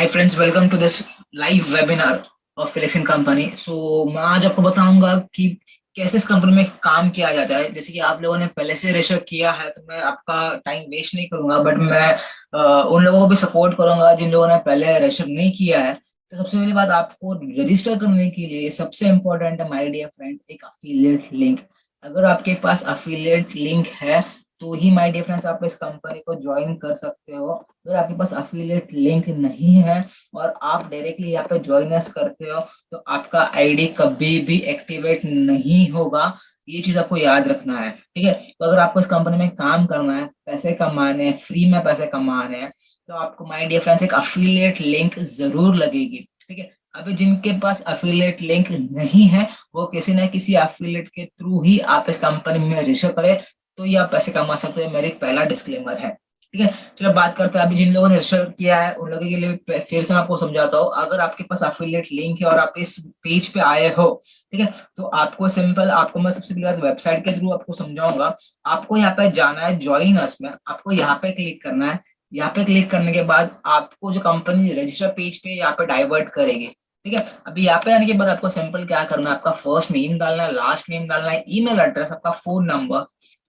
Hi friends, welcome to this live webinar of flexing company. मैं आज आपको बताऊंगा कि कैसे इस कंपनी में काम किया जाता है। जैसे कि आप लोगों ने पहले से रजिस्टर किया है तो मैं आपका टाइम वेस्ट नहीं करूंगा, बट मैं उन लोगों को भी सपोर्ट करूंगा जिन लोगों ने पहले रजिस्टर नहीं किया है। तो सबसे पहली बात, आपको रजिस्टर करने के लिए सबसे इम्पोर्टेंट है माय डियर फ्रेंड, एक अफिलिएट लिंक। अगर आपके पास अफिलिएट लिंक है तो ही माय डियर फ्रेंड्स आप इस कंपनी को ज्वाइन कर सकते हो। अगर आपके पास अफिलिएट लिंक नहीं है और आप डायरेक्टली यहाँ पे ज्वाइनर्स करते हो तो आपका आईडी कभी भी एक्टिवेट नहीं होगा। ये चीज आपको याद रखना है, ठीक है। तो अगर आपको इस कंपनी में काम करना है, पैसे कमाने हैं, फ्री में पैसे कमाने हैं, तो आपको माय डियर फ्रेंड्स एक अफिलिएट लिंक जरूर लगेगी, ठीक है। अभी जिनके पास अफिलिएट लिंक नहीं है वो किसी ना किसी अफिलिएट के थ्रू ही आप इस कंपनी में रजिस्टर करें, तो ये आप पैसे कमा सकते हैं। मेरा एक पहला डिस्क्लेमर है, ठीक है। चलो बात करते हैं अभी जिन लोगों ने रजिस्टर किया है उन लोगों के लिए फिर से मैं आपको समझाता हूँ। अगर आपके पास अफिलिएट लिंक है और आप इस पेज पे आए हो, ठीक है, तो आपको सिंपल, आपको मैं सबसे पहले वेबसाइट के थ्रू आपको समझाऊंगा। आपको यहाँ पे जाना है ज्वाइन अस में, आपको यहाँ पे क्लिक करना है। यहाँ पे क्लिक करने के बाद आपको जो कंपनी रजिस्टर पेज पे यहाँ पे डाइवर्ट करेगी, ठीक है। अभी यहाँ पे आने के बाद आपको सिंपल क्या करना है, आपका फर्स्ट नेम डालना है, लास्ट नेम डालना है, ईमेल एड्रेस, आपका फोन नंबर।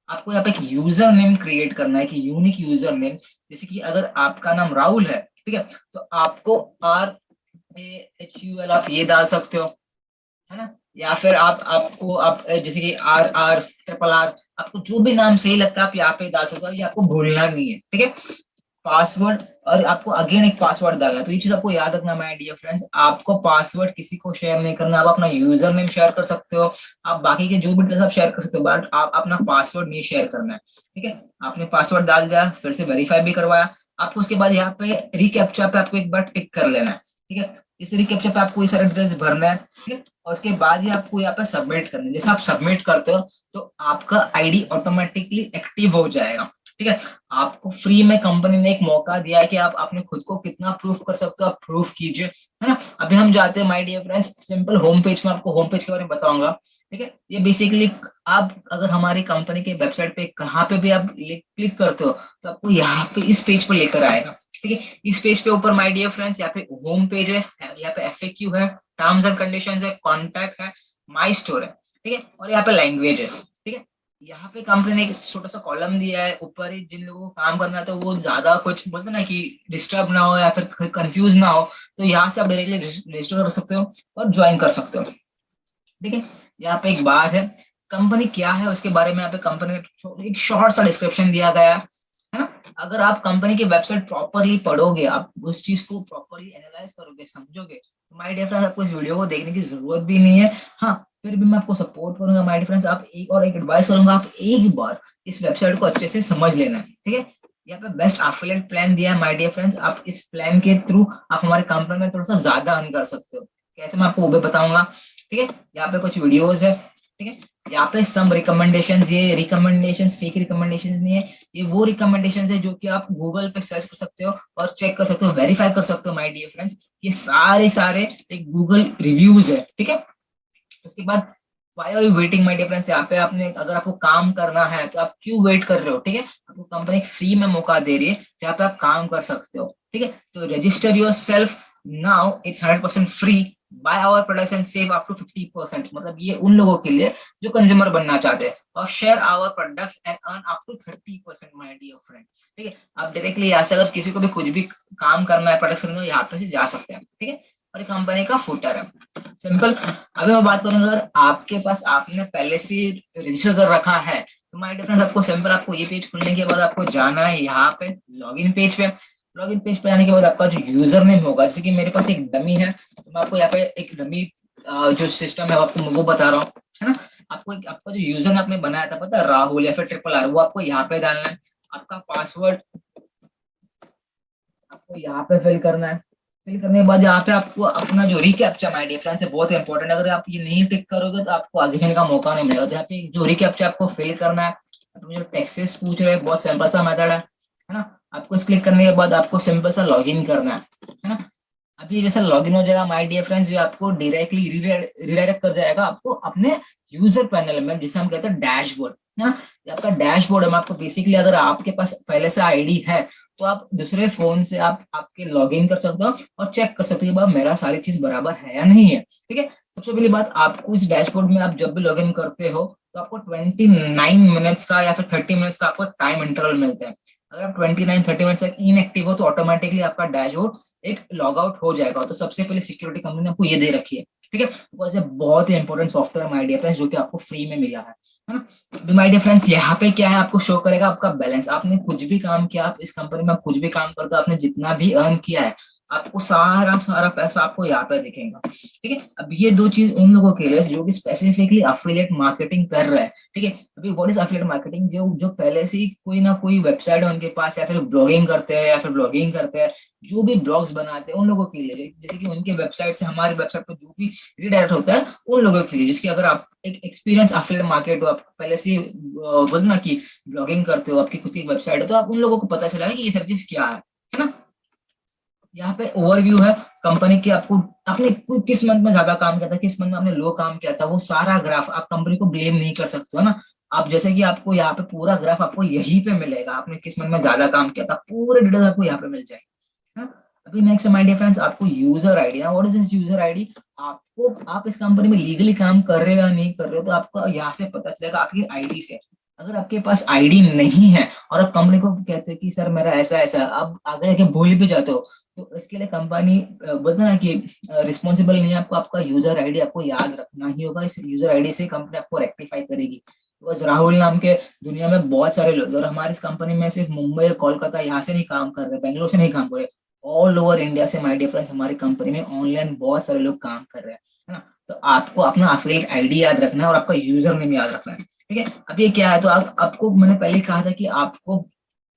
आपको यहाँ पे एक यूजर नेम क्रिएट करना है कि यूनिक यूजर नेम। जैसे कि अगर आपका नाम राहुल है, ठीक है, तो आपको RAHUL आप ये डाल सकते हो, है ना। या फिर आपको आप जैसे कि RR RRR, आपको जो भी नाम सही लगता है आप यहाँ पे डाल सकते हो। ये आपको भूलना नहीं है, ठीक है। पासवर्ड, और आपको अगेन एक पासवर्ड डालना है। तो ये चीज आपको याद रखना माय डियर फ्रेंड्स, आपको पासवर्ड किसी को शेयर नहीं करना। आप अपना यूजर नेम शेयर कर सकते हो, आप बाकी के जो भी डिटेल्स आप शेयर कर सकते हो, बट आप अपना पासवर्ड नहीं शेयर करना है, ठीक है। आपने पासवर्ड डाल दिया, फिर से वेरीफाई भी करवाया आपको। उसके बाद यहाँ पे रिकैप्चा पे आपको एक बार टिक कर लेना है, ठीक है। इस रिकैप्चा पे आपको ये सारे डिटेल्स भरना है, ठीक है। और उसके बाद ही आपको यहाँ पे सबमिट करना है। जैसे आप सबमिट करते हो तो आपका आईडी ऑटोमेटिकली एक्टिव हो जाएगा, ठीक है। आपको फ्री में कंपनी ने एक मौका दिया है कि आप अपने खुद को कितना प्रूफ कर सकते हो, आप प्रूफ कीजिए, है ना। अभी हम जाते हैं my dear friends simple home page में, आपको होम पेज के बारे में बताऊंगा, ठीक है। ये बेसिकली आप अगर हमारी कंपनी के वेबसाइट पे कहाँ पे भी आप क्लिक करते हो तो आपको यहाँ पे इस पेज पर लेकर आएगा, ठीक है। इस पेज पे ऊपर माय डियर फ्रेंड्स यहाँ पे होम पेज है, यहाँ पे FAQ है, टर्म्स एंड कंडीशंस है, कॉन्टैक्ट है, माई स्टोर है, ठीक है, और यहाँ पे लैंग्वेज है, ठीक है। यहाँ पे कंपनी ने एक छोटा सा कॉलम दिया है ऊपर ही, जिन लोगों को काम करना है तो वो ज्यादा कुछ बोलते ना कि डिस्टर्ब ना हो या फिर कंफ्यूज ना हो, तो यहाँ से आप डायरेक्टली रजिस्टर कर सकते हो और ज्वाइन कर सकते हो, ठीक है। यहाँ पे एक बात है, कंपनी क्या है उसके बारे में यहाँ पे कंपनी ने एक शॉर्ट सा डिस्क्रिप्शन दिया गया है ना। अगर आप कंपनी की वेबसाइट प्रॉपरली पढ़ोगे, आप उस चीज को प्रॉपरली एनालाइज करोगे, समझोगे, तो माय डियर फ्रेंड्स आपको इस वीडियो को देखने की जरूरत भी नहीं है। हाँ, फिर भी मैं आपको सपोर्ट करूंगा माय डियर फ्रेंड्स, आप एक एडवाइस करूंगा, आप एक बार इस वेबसाइट को अच्छे से समझ लेना है, ठीक है। यहाँ पे बेस्ट एफिलिएट प्लान दिया है माय डियर फ्रेंड्स, आप इस प्लान के थ्रू आप हमारे कंपनी में थोड़ा सा ज्यादा अर्न कर सकते हो। कैसे, मैं आपको वो भी बताऊंगा, ठीक है। यहाँ पे कुछ वीडियोस है, ठीक है। यहाँ पे सम रिकमेंडेशंस, ये रिकमेंडेशंस फेक रिकमेंडेशंस नहीं है, ये वो रिकमेंडेशंस है जो कि आप गूगल पे सर्च कर सकते हो और चेक कर सकते हो, वेरीफाई कर सकते हो माय डियर फ्रेंड्स। ये सारे सारे एक गूगल रिव्यूज है, ठीक है। उसके बाद why are you waiting my dear friends, यहाँ पे आपने, अगर आपको काम करना है तो आप क्यों वेट कर रहे हो, ठीक है। आपको कंपनी फ्री में मौका दे रही है जहाँ पे आप काम कर सकते हो, ठीक है। तो register yourself now, it's 100% free, buy our products and save up to 50%। मतलब ये उन लोगों के लिए जो कंज्यूमर बनना चाहते हैं, और share our products and earn up to 30% my dear friend, ठीक है। आप डायरेक्टली यहाँ से अगर किसी को भी कुछ भी काम करना है, प्रोडक्ट्स करना है, यहाँ पे से जा सकते हैं, ठीक है। और कंपनी का फुटर है, सिंपल। अभी मैं बात करूंगा, अगर आपके पास आपने पहले से रजिस्टर कर रखा है तो माय डिफरेंस आपको सिंपल, आपको ये पेज खुलने के बाद आपको जाना है यहाँ पे लॉगिन पेज पे। लॉगिन पेज पे आने के बाद आपका जो यूजर नेम होगा, जैसे कि मेरे पास एक डमी है तो मैं आपको यहाँ पे एक डमी जो सिस्टम है आपको वो बता रहा हूँ, है ना। आपका जो यूजर ने आपने बनाया था, पता है, राहुल या फिर RRR, वो आपको यहाँ पे डालना है। आपका पासवर्ड आपको यहाँ पे फिल करना है। फिल करने के बाद यहाँ पे आपको अपना जो रिकैप्चा, माय डियर फ्रेंड्स, है बहुत इंपॉर्टेंट। अगर आप ये नहीं टिक करोगे तो आपको आगे जाने का मौका नहीं मिलेगा। तो यहाँ पे जो रिकैप्चा आपको फिल करना है, तो मुझे टैक्सेस पूछ रहे हैं, बहुत सिंपल सा मेथड है ना। आपको इस क्लिक करने के बाद आपको सिंपल सा लॉगिन करना है ना। अभी जैसे लॉगिन हो जाएगा माय डियर फ्रेंड्स, ये आपको डायरेक्टली रिडायरेक्ट कर जाएगा आपको अपने यूजर पैनल में, जिसे हम कहते हैं डैशबोर्ड, है ना। ये आपका डैशबोर्ड है। मैं आपको बेसिकली, अगर आपके पास पहले से आईडी है तो आप दूसरे फोन से आप आपके लॉगिन कर सकते हो और चेक कर सकते हो कि मेरा सारी चीज बराबर है या नहीं है, ठीक है। सबसे पहली बात, आपको इस डैशबोर्ड में आप जब भी लॉगिन करते हो तो आपको 29 मिनट्स का या फिर 30 मिनट्स का आपको टाइम इंटरवल मिलता है। अगर आप 29-30 मिनट्स तक इनएक्टिव हो तो ऑटोमेटिकली आपका डैशबोर्ड एक लॉग आउट हो जाएगा। तो सबसे पहले सिक्योरिटी कंपनी ने आपको ये दे रखी है, ठीक है। बिकॉज ये बहुत ही important software my dear friends, जो कि आपको फ्री में मिला है ना। अभी माय डियर फ्रेंड्स, यहाँ पे क्या है, आपको शो करेगा आपका बैलेंस। आपने कुछ भी काम किया, आप इस कंपनी में आप कुछ भी काम करते हो, आपने जितना भी अर्न किया है, आपको सारा सारा पैसा आपको यहाँ पे दिखेगा, ठीक है। अब ये दो चीज उन लोगों के लिए जो कि स्पेसिफिकली अफिलिएट मार्केटिंग कर रहा है, ठीक है। अभी व्हाट इज अफिलिएट मार्केटिंग, जो जो पहले से ही कोई ना कोई वेबसाइट है उनके पास, या फिर ब्लॉगिंग करते हैं या फिर ब्लॉगिंग करते हैं, जो भी ब्लॉग्स बनाते हैं उन लोगों के लिए, जैसे कि उनके वेबसाइट से हमारे वेबसाइट पर जो भी रिडायरेक्ट होता है उन लोगों के लिए, जिसकी अगर आप एक एक्सपीरियंस अफिलिएट मार्केट हो, आप पहले से बोलते ना कि ब्लॉगिंग करते हो, आपकी खुद की वेबसाइट है, तो आप उन लोगों को पता चला कि ये सब चीज क्या है ना। यहाँ पे ओवरव्यू है कंपनी की, आपको आपने किस मंथ में ज्यादा काम किया था, किस मंथ में आपने लो काम किया था, वो सारा ग्राफ आप कंपनी को ब्लेम नहीं कर सकते हो ना। आप जैसे कि आपको यहाँ पे पूरा ग्राफ आपको यहीं पे मिलेगा, आपने किस मंथ में ज्यादा काम किया था, पूरे डिटेल्स आपको यहाँ पे मिल जाएगी, हाँ? अभी नेक्स्ट माय डियर फ्रेंड्स, आपको यूजर आईडी ना, what is this user ID, आपको आप इस कंपनी में लीगली काम कर रहे हो या नहीं कर रहे हो, तो आपको यहाँ से पता चलेगा आपकी आईडी से। अगर आपके पास आईडी नहीं है और आप कंपनी को कहते हैं कि सर मेरा ऐसा ऐसा, अब आगे जाके भूल भी जाते हो, तो इसके लिए कंपनी बोलते ना कि रिस्पॉन्सिबल नहीं है, आपको आपका यूजर आईडी आपको याद रखना ही होगा। इस यूजर आईडी से कंपनी आपको रेक्टिफाई करेगी। बस राहुल नाम के दुनिया में बहुत सारे लोग, और हमारी इस कंपनी में सिर्फ मुंबई कोलकाता यहाँ से नहीं काम कर रहे, बेंगलोर से नहीं काम कर रहे, ऑल ओवर इंडिया से माय डियर फ्रेंड्स हमारी कंपनी में ऑनलाइन बहुत सारे लोग काम कर रहे हैं, है ना। तो आपको अपना अफिलिएट आईडी याद रखना है और आपका यूजर नेम याद रखना है, ठीक है। अब ये क्या है, तो आपको मैंने पहले ही कहा था कि आपको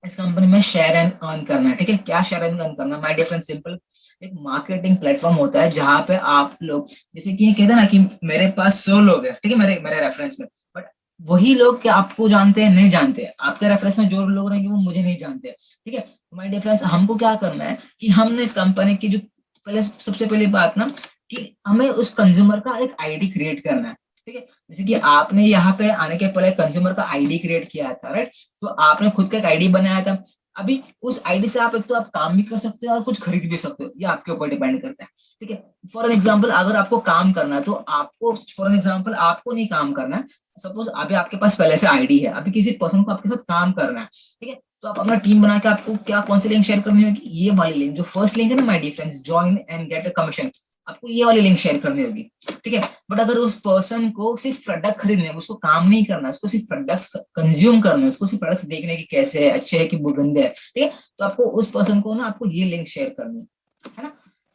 इस कंपनी में शेयर एंड अर्न करना है, ठीक है। क्या शेयर एंड अर्न करना है माय डियर फ्रेंड, सिंपल, एक मार्केटिंग प्लेटफॉर्म होता है जहां पे आप लोग, जैसे कि ये कहते हैं ना कि मेरे पास 100 लोग हैं, ठीक है, मेरे मेरे रेफरेंस में, बट वही लोग क्या आपको जानते हैं, नहीं जानते। आपके रेफरेंस में जो लोग रहेंगे वो मुझे नहीं जानते, ठीक है। माय डियर फ्रेंड्स, हमको क्या करना है कि हमने इस कंपनी की जो पहले, सबसे पहली बात ना, कि हमें उस कंज्यूमर का एक आईडी क्रिएट करना है, ठीक है। जैसे कि आपने यहाँ पे आने के पहले कंज्यूमर का आईडी क्रिएट किया था, राइट। तो आपने खुद का एक आईडी बनाया था। अभी उस आईडी से आप एक तो आप काम भी कर सकते हो और कुछ खरीद भी सकते हो, ये आपके ऊपर डिपेंड करता है, ठीक है। फॉर एन एग्जाम्पल, अगर आपको काम करना है तो आपको, फॉर एन एग्जाम्पल, आपको नहीं काम करना है, सपोज अभी आपके पास पहले से आईडी है, अभी किसी पर्सन को आपके साथ काम करना है, ठीक है। तो आप अपना टीम बना के आपको क्या, कौन सी लिंक शेयर करनी होगी, ये वाली लिंक, जो फर्स्ट लिंक है ना my dear friends, join and get a commission, आपको ये वाली लिंक शेयर करनी होगी, ठीक है। बट अगर उस पर्सन को सिर्फ प्रोडक्ट खरीदने है, उसको काम नहीं करना, उसको सिर्फ प्रोडक्ट्स कंज्यूम करना है, उसको सिर्फ प्रोडक्ट्स देखने की कैसे है, अच्छे है कि वो गंदे है, ठीक है, तो आपको उस पर्सन को ना, आपको ये लिंक शेयर करनी है ना।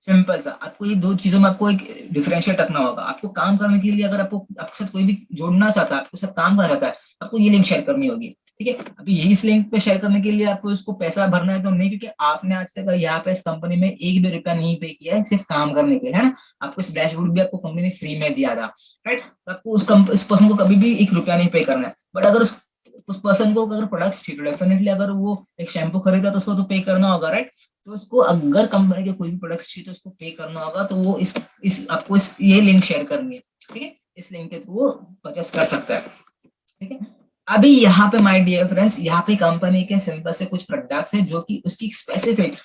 सिंपल सा, आपको ये दो चीजों में आपको एक डिफरेंशिएट रखना होगा। आपको काम करने के लिए, अगर आपको आपके साथ कोई भी जोड़ना चाहता है, आपके साथ काम करना चाहता है, आपको ये लिंक शेयर करनी होगी, ठीक है। अभी यही इस लिंक पे शेयर करने के लिए आपको इसको पैसा भरना है तो नहीं, क्योंकि आपने आज तक यहाँ पे इस कंपनी में एक भी रुपया नहीं पे किया है सिर्फ काम करने के लिए, है ना। आपको इस डैशबोर्ड भी आपको कंपनी ने फ्री में दिया था, राइट। तो आपको उस पर्सन को कभी भी एक रुपया नहीं पे करना है। बट अगर उस पर्सन को अगर प्रोडक्ट्स चाहिए, डेफिनेटली अगर वो एक शैम्पू खरीदा तो उसको तो पे करना होगा, राइट। तो उसको अगर कंपनी के कोई भी प्रोडक्ट्स चाहिए तो उसको पे करना होगा, तो वो इस आपको इस ये लिंक शेयर करनी है, ठीक है। इस लिंक के थ्रू वो परचेस कर सकता है, ठीक है। अभी यहाँ पे माय डियर फ्रेंड्स, यहाँ पे कंपनी के सिंपल से कुछ प्रोडक्ट्स है जो कि उसकी स्पेसिफिक,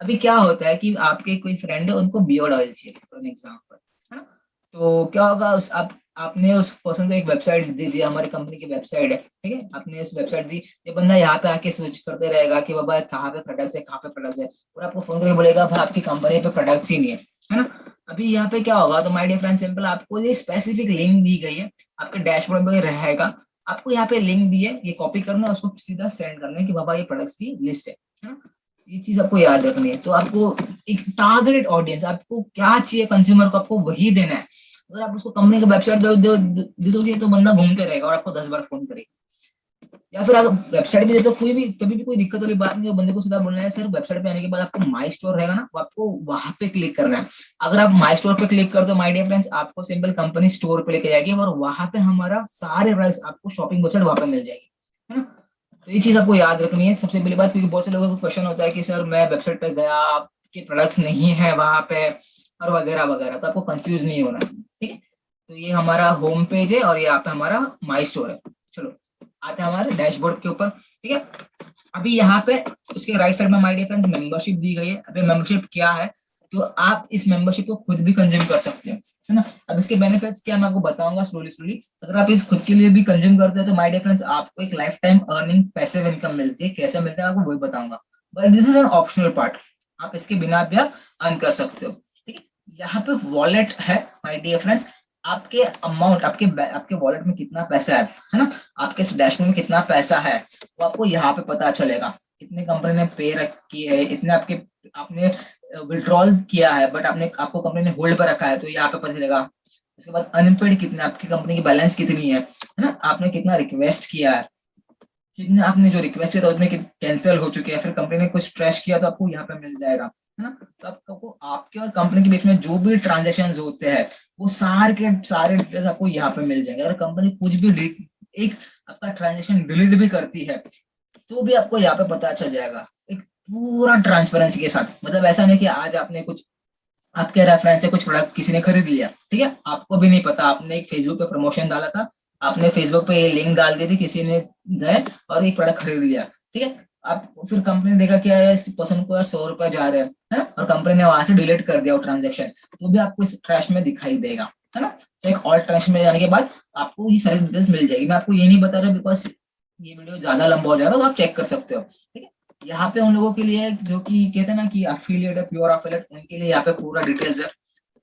अभी क्या होता है कि आपके कोई फ्रेंड है, उनको बियर्ड ऑयल चाहिए फॉर एग्जांपल, है ना। तो क्या होगा, उस आपने उस पर्सन को एक वेबसाइट दे दिया, हमारी कंपनी की वेबसाइट है, ठीक है, आपने उस वेबसाइट दी, ये बंदा यहाँ पे आके स्विच करते रहेगा कि बाबा कहाँ पे प्रोडक्ट्स है, कहाँ पे प्रोडक्ट्स है, और आपको फोन करके बोलेगा भाई आपकी कंपनी पे प्रोडक्ट्स ही नहीं है ना। अभी यहाँ पे क्या होगा, तो माय डियर फ्रेंड, सिंपल, आपको ये स्पेसिफिक लिंक दी गई है, आपके डैशबोर्ड में रहेगा, आपको यहाँ पे लिंक दी है, ये कॉपी करना है, उसको सीधा सेंड करना है कि बाबा ये प्रोडक्ट्स की लिस्ट है ना। ये चीज आपको याद रखनी है। तो आपको एक टारगेटेड ऑडियंस, आपको क्या चाहिए कंज्यूमर को, आपको वही देना है। अगर आप उसको कंपनी का वेबसाइट दे दोगे तो बंदा घूमते रहेगा और आपको 10 बार फोन करेगा। या फिर अगर वेबसाइट भी दे तो कोई भी कभी भी कोई दिक्कत वाली बात नहीं है, बंदे को सीधा बोलना है सर वेबसाइट पे आने के बाद आपको माई स्टोर रहेगा ना, वो आपको वहां पे क्लिक करना है। अगर आप माई स्टोर पे क्लिक कर दो माय डियर फ्रेंड्स, आपको सिंपल कंपनी स्टोर पे लेके जाएगी और वहां पे हमारा सारे प्राइस आपको शॉपिंग वेबसाइट वहां पे मिल जाएगी, है ना। तो ये चीज आपको याद रखनी है सबसे पहली बात, क्योंकि बहुत से लोगों को क्वेश्चन होता है कि सर मैं वेबसाइट पे गया, आपके प्रोडक्ट्स नहीं है वहां पे और वगैरह वगैरह, तो आपको कंफ्यूज नहीं होना, ठीक है। तो ये हमारा होम पेज है और यहाँ पे हमारा माई स्टोर है। चलो आते हैं हमारे डैशबोर्ड के ऊपर, ठीक है। अभी यहाँ पे उसके राइट साइड में माय डियर फ्रेंड्स मेंबरशिप दी गई है। अभी मेंबरशिप क्या है, तो आप इस मेंबरशिप को खुद भी कंज्यूम कर सकते हैं, है ना। अब इसके बेनिफिट्स क्या मैं आपको बताऊंगा स्लोली स्लोली। अगर आप इस खुद के लिए भी कंज्यूम करते हैं तो माय डियर फ्रेंड्स आपको एक life time earning passive income मिलती है। कैसे मिलता है आपको वही बताऊंगा, but this is an optional part. आप इसके बिना भी आप अर्न कर सकते हो, ठीक है। यहाँ पे वॉलेट है माय डियर फ्रेंड्स, आपके अमाउंट आपके वॉलेट में कितना पैसा है ना, आपके डैशबोर्ड में कितना पैसा है वो आपको यहाँ पे पता चलेगा। इतने कंपनी ने पे रखी है, इतने आपने विड्रॉल किया है, बट आपको कंपनी ने होल्ड पर रखा है, तो यहाँ पे पता चलेगा। उसके बाद अनपेड कितने, आपकी कंपनी की बैलेंस कितनी है ना, आपने कितना रिक्वेस्ट किया है, कितने आपने जो रिक्वेस्ट किया था उसमें कैंसिल हो चुके हैं, फिर कंपनी ने कुछ ट्रैश किया तो आपको यहाँ पे मिल जाएगा, है ना। तो आपको आपके और कंपनी के बीच में जो भी ट्रांजेक्शन होते हैं वो सारे के सारे डिटेल्स आपको यहाँ पे मिल जाएंगे। अगर कंपनी कुछ भी एक आपका ट्रांजेक्शन डिलीट भी करती है तो भी आपको यहाँ पे पता चल जाएगा, एक पूरा ट्रांसपेरेंसी के साथ। मतलब ऐसा नहीं कि आज आपने कुछ आपके रेफरेंस से कुछ प्रोडक्ट किसी ने खरीद लिया, ठीक है, आपको भी नहीं पता, आपने एक फेसबुक पे प्रमोशन डाला था, आपने फेसबुक पे ये लिंक डाल दी थी, किसी ने गए और एक प्रोडक्ट खरीद लिया, ठीक है। आप फिर कंपनी ने देखा कि यार इस पर्सन को यार 100 रुपए जा रहे हैं, है ना, और कंपनी ने वहां से डिलीट कर दिया वो ट्रांजेक्शन, तो भी आपको इस ट्रैश में दिखाई देगा, है ना। चेक ऑल ट्रैश में जाने के बाद आपको ये सारी डिटेल्स मिल जाएगी। मैं आपको ये नहीं बता रहा बिकॉज ये वीडियो ज्यादा लंबा हो जाएगा, तो आप चेक कर सकते हो, ठीक है। यहाँ पे उन लोगों के लिए जो कि कहते हैं ना कि अफिलिएट है, प्योर अफिलिएट, उनके लिए यहाँ पे पूरा डिटेल्स है।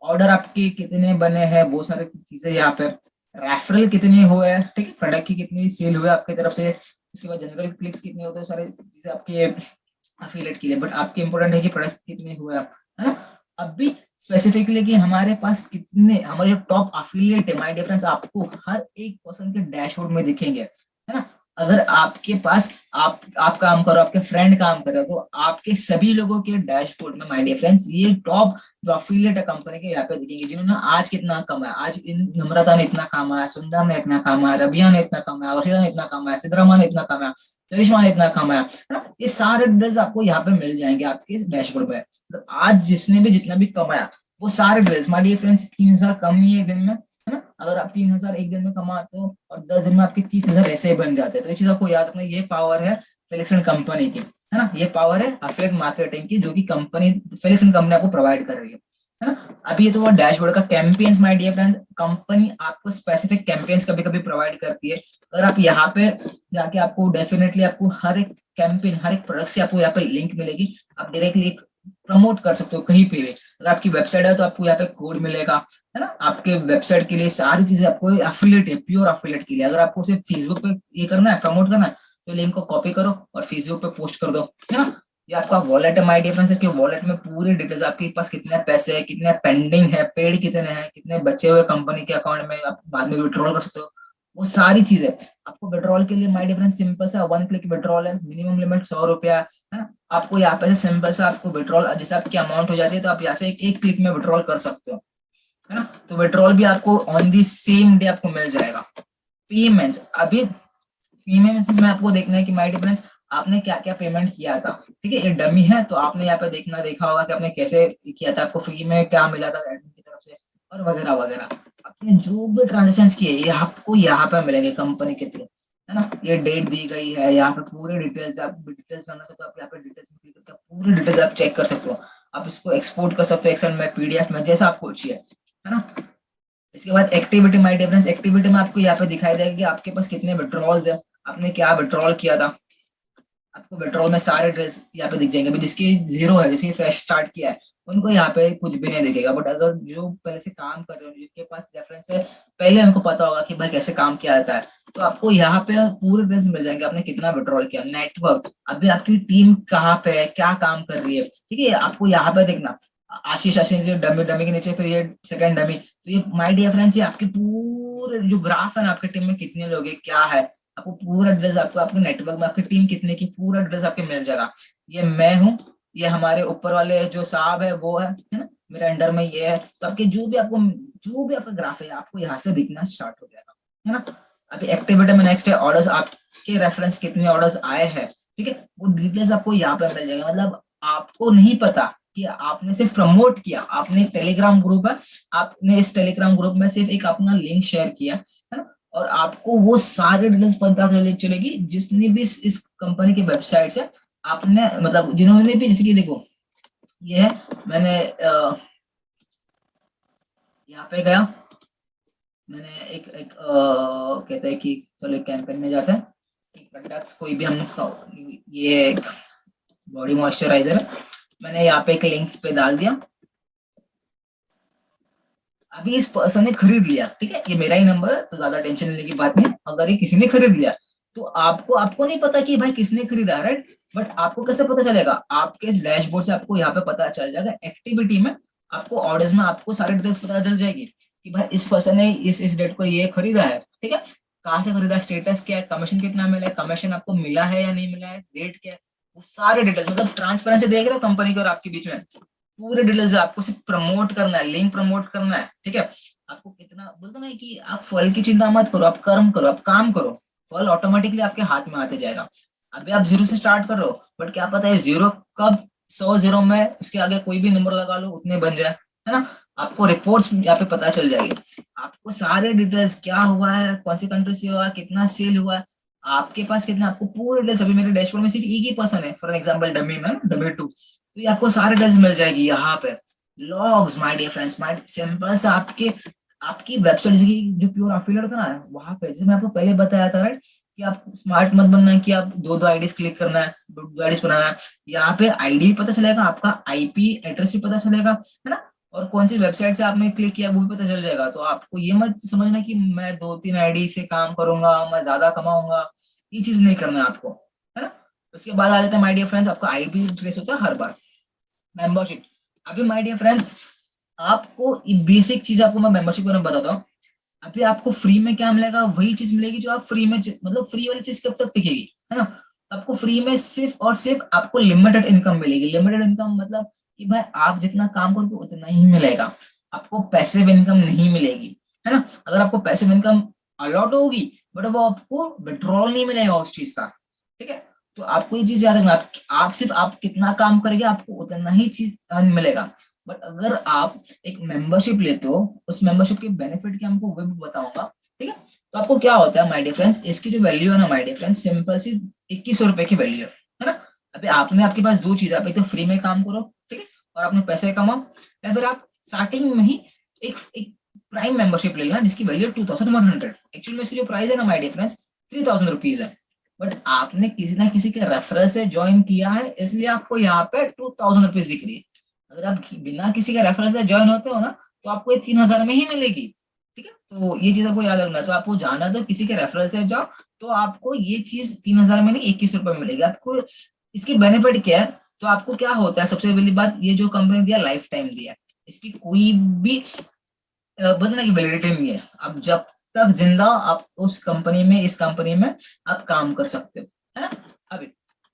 ऑर्डर आपके कितने बने हैं, बहुत सारी चीजें यहाँ पे, रेफरल कितने हुए हैं, ठीक है, प्रोडक्ट की कितनी सेल हुए आपकी तरफ से, उसके बाद जनरल क्लिक्स कितने होते हैं, सारे चीजें आपके अफिलिएट के लिए, बट आपके इंपॉर्टेंट है कि प्रोडक्ट कितने हुए आप, है ना। अब भी स्पेसिफिकली कि हमारे पास कितने, हमारे जो टॉप अफिलिएट है माय डिफरेंस आपको हर एक पर्सन के डैशबोर्ड में दिखेंगे, है ना। अगर आपके पास आप काम करो, आपके फ्रेंड काम कर रहे हो, तो आपके सभी लोगों के डैशबोर्ड में माय डियर फ्रेंड्स ये टॉप जो अफिलिएट है कंपनी के यहाँ पे दिखेंगे, जिन्होंने आज कितना कमाया, आज इन नम्रता ने इतना कमाया, सुंदर ने इतना कमाया, रबिया ने इतना कमाया, वर्षिता ने इतना कमाया, सिद्धरामा ने इतना कमाया, चरिश्मा ने इतना कमाया, है ना। ये सारे डिटेल्स आपको यहाँ पे मिल जाएंगे आपके डैशबोर्ड पे। तो आज जिसने भी जितना भी कमाया वो सारे डिटेल्स माय डियर फ्रेंड्स 3,000 कम ही है दिन में, है ना। अगर आप 3,000 एक दिन में कमाते हो और 10 दिन में आपके 30,000 ऐसे ही बन जाते हैं, तो ये चीज आपको याद रखना, ये पावर है फेलिक्सन कंपनी की, है ना। ये पावर है अफिलिएट मार्केटिंग की जो कि कंपनी फेलिक्सन कंपनी आपको प्रोवाइड कर रही है ना। अभी ये तो वो डैशबोर्ड का campaigns my dear friends, company आपको स्पेसिफिक कैंपेन्स कभी कभी प्रोवाइड करती है। अगर आप यहाँ पे जाके आपको डेफिनेटली आपको हर एक कैंपेन, हर एक प्रोडक्ट से आपको यहाँ पे लिंक मिलेगी, आप डायरेक्टली प्रमोट कर सकते हो कहीं पे भी। अगर आपकी वेबसाइट है तो आपको यहाँ पे कोड मिलेगा, है ना। आपके वेबसाइट के लिए सारी चीजें आपको एफिलिएट है, प्योर एफिलिएट के लिए। अगर आपको सिर्फ फेसबुक पे ये करना है, प्रमोट करना है, तो लिंक को कॉपी करो और फेसबुक पे पोस्ट कर दो, है ना। ये आपका वॉलेट है माय डियर फ्रेंड्स, आपके वॉलेट में पूरी डिटेल्स, आपके पास कितने पैसे है, कितने पेंडिंग है, पेड कितने हैं, कितने बचे हुए कंपनी के अकाउंट में, आप बाद में विड्रॉल कर सकते हो, वो सारी चीजें। आपको विड्रॉल के लिए माय डियर फ्रेंड्स सिंपल सा 1 क्लिक विड्रॉल है, मिनिमम लिमिट 100 रुपया, है ना। आपको यहाँ पे सिंपल सा आपको विड्रॉल जैसे आपकी अमाउंट हो जाती है तो आप यहाँ से एक क्लिक में विड्रॉल कर सकते हो, है ना। तो विड्रॉल भी आपको ऑन दी सेम डे आपको मिल जाएगा। पेमेंट्स, अभी पेमेंट्स में आपको देखना है कि माय डिफरेंस आपने क्या क्या पेमेंट किया था, ठीक है। ये डमी है तो आपने यहाँ पे देखा होगा कि आपने कैसे किया था, आपको फ्री में क्या मिला था एडमिन की तरफ से और वगैरह वगैरह। आपने जो भी ट्रांजेक्शन किए ये आपको यहाँ पे मिलेंगे कंपनी के थ्रू, है ना। ये डेट दी गई है, यहाँ पे पूरे डिटेल्स, आप डिटेल्स जानना चाहते हो आप यहाँ पे डिटेल्स में क्लिक करके पूरी डिटेल्स आप चेक कर सकते हो। आप इसको एक्सपोर्ट कर सकते हो एक्सेल में, पीडीएफ में, जैसा आपको चाहिए, है ना। इसके बाद एक्टिविटी माय डिफरेंस, एक्टिविटी में आपको यहाँ पे दिखाई देगा कि आपके पास कितने विड्रॉल्स है, आपने क्या विड्रॉल किया था। आपको विड्रॉल में सारे ड्रेस यहाँ पे दिख जाएंगे। अभी जिसकी जीरो है, जिसकी फ्रेश स्टार्ट किया है, उनको यहाँ पे कुछ भी नहीं दिखेगा, बट अगर जो पहले से काम कर रहे हो, जिनके पास रेफरेंस है, पहले उनको पता होगा कि भाई कैसे काम किया जाता है, तो आपको यहाँ पे पूरे ड्रेस मिल जाएंगे आपने कितना विड्रॉल किया। नेटवर्क, अभी आपकी टीम कहाँ पे है, क्या काम कर रही है, ठीक है, आपको यहाँ पे देखना। आशीष आशीष डमी डमी के नीचे फिर ये सेकंड डमी, तो ये माय डियर फ्रेंड्स, ये आपके पूरे जो ग्राफ है ना, आपकी टीम में कितने लोग हैं, क्या है, आपको पूरा एड्रेस, आपको आपके नेटवर्क में आपकी टीम कितने की पूरा एड्रेस आपके मिल जाएगा। ये मैं हूँ, ये हमारे ऊपर वाले जो साहब है वो है ना, मेरे अंडर में ये है, तो आपके जो भी आपका ग्राफ है आपको यहाँ से दिखना स्टार्ट हो जाएगा, है ना। अभी एक्टिविटी में नेक्स्ट है ऑर्डर्स, आपके रेफरेंस कितने ऑर्डर्स आए हैं, ठीक है, वो डिटेल्स आपको यहाँ पे मिल जाएगा। मतलब आपको नहीं पता कि आपने सिर्फ प्रमोट किया, आपने टेलीग्राम ग्रुप है, आपने इस टेलीग्राम ग्रुप में सिर्फ एक अपना लिंक शेयर किया है ना, और आपको वो सारे डिटेल्स पता चलेगी जिसने भी इस कंपनी की वेबसाइट से आपने, मतलब जिन्होंने भी, जैसे कि देखो ये है, मैंने यहाँ पे गया, मैंने एक कहते हैं कि चलो एक कैंपेन में जाते हैं, प्रोडक्ट्स कोई भी हम, ये एक बॉडी मॉइस्चराइजर है, मैंने यहाँ पे एक लिंक पे डाल दिया, अभी इस पर्सन ने खरीद लिया, ठीक है, ये मेरा ही नंबर है तो ज्यादा टेंशन लेने की बात नहीं, अगर ये किसी ने खरीद लिया तो आपको नहीं पता कि भाई किसने खरीदा, राइट, बट आपको कैसे पता चलेगा, आपके इस डैशबोर्ड से आपको यहाँ पे पता चल जाएगा, एक्टिविटी में आपको ऑर्डर्स में आपको सारे डिटेल्स पता चल जाएगी कि भाई इस पर्सन ने इस डेट को ये खरीदा है, ठीक है, कहाँ से खरीदा, स्टेटस क्या है, कमीशन कितना मिला है, कमीशन आपको मिला है या नहीं मिला है, रेट क्या है, वो सारे डिटेल्स, मतलब ट्रांसपेरेंसी देख रहे हो कंपनी के और आपके बीच में, पूरे डिटेल्स आपको सिर्फ प्रमोट करना है, लिंक प्रमोट करना है, ठीक है, आपको कितना बोलते ना कि आप फल की चिंता मत करो, आप कर्म करो, आप काम करो, फल ऑटोमेटिकली आपके हाथ में आते जाएगा। अभी आप जीरो से स्टार्ट कर रहे हो, बट क्या पता है जीरो कब 100 जीरो में उसके आगे कोई भी नंबर लगा लो उतने बन जाए, है ना, आपको रिपोर्ट्स यहाँ पे पता चल जाएगी, आपको सारे डिटेल्स क्या हुआ है, कौन सी कंट्री से हुआ है, कितना सेल हुआ है, आपके पास कितना, आपको पूरे डिटेल्स, अभी मेरे डैशबोर्ड में सिर्फ एक ही पर्सन है फॉर एग्जाम्पल डमी में, डमी 2, तो ये आपको सारे डिटेल्स मिल जाएगी यहाँ पे, logs my dear friends, my simple से आपके आपकी वेबसाइट की जो प्योर अफिलिएट था ना, वहां पे जैसे मैं आपको पहले बताया था, राइट, कि आप स्मार्ट मत बनना है कि आप दो दो आईडीज क्लिक करना है, दो आईडीज बनाना है, यहाँ पे आईडी भी पता चलेगा, आपका आईपी एड्रेस भी पता चलेगा, है ना, और कौन सी वेबसाइट से आपने क्लिक किया वो भी पता चल जाएगा, तो आपको ये मत समझना कि मैं 2-3 आईडी से काम करूंगा, मैं ज्यादा कमाऊंगा, ये चीज नहीं करना है आपको, है ना। उसके बाद आ जाता है माय डियर फ्रेंड्स, आपका आईपी ट्रेस होता है हर बार, मेंबरशिप। अभी माय डियर फ्रेंड्स, आपको बेसिक चीज आपको मैं मेंबरशिप के बारे में बताता हूँ, अभी आपको फ्री में क्या मिलेगा, वही चीज मिलेगी जो आप फ्री में, मतलब फ्री वाली चीज कब तक टिकेगी, है ना, आपको फ्री में सिर्फ और सिर्फ आपको लिमिटेड इनकम मिलेगी, लिमिटेड इनकम मतलब कि भाई आप जितना काम करोगे उतना ही मिलेगा, आपको पैसिव इनकम नहीं मिलेगी, है ना, अगर आपको पैसिव इनकम अलॉट होगी बट वो आपको विड्रॉल नहीं मिलेगा उस चीज का, ठीक है, तो आपको ये चीज याद रखना, आप सिर्फ आप कितना काम करेंगे आपको उतना ही चीज मिलेगा, बट अगर आप एक मेंबरशिप लेते हो, उस मेंबरशिप के बेनिफिट के हमको वो भी बताऊंगा, ठीक है, तो आपको क्या होता है माय डियर फ्रेंड्स, इसकी जो वैल्यू है ना माय डियर फ्रेंड्स, सिंपल सी 2100 रुपए की वैल्यू है ना। अभी आपके पास दो चीजें, आप एक तो फ्री में काम करो, ठीक है, और अपने पैसे कमाओ, या फिर आप स्टार्टिंग में ही एक प्राइम मेंबरशिप ले लेना जिसकी वैल्यू 2100, एक्चुअली में इसकी जो प्राइस है ना माय डियर फ्रेंड्स 3000 रुपीज है, बट आपने किसी ना किसी के रेफरल से ज्वाइन किया है इसलिए आपको यहाँ पे 2000 रुपीज दिख रही है, अगर आप बिना किसी के रेफरेंस से ज्वाइन होते हो ना तो आपको ये 3000 में ही मिलेगी, ठीक है, तो ये चीज आपको याद रखना है, तो आपको जाना तो किसी के रेफरेंस से जाओ तो आपको ये चीज 3000 में नहीं 2100 रुपए में मिलेगी आपको। इसकी बेनिफिट क्या है, तो आपको क्या होता है, सबसे पहली बात, ये जो कंपनी दिया लाइफ टाइम दिया, इसकी कोई भी बोलते ना कि वैलिडिटी नहीं है, अब जब तक जिंदा आप उस कंपनी में, इस कंपनी में आप काम कर सकते हो, है ना। अभी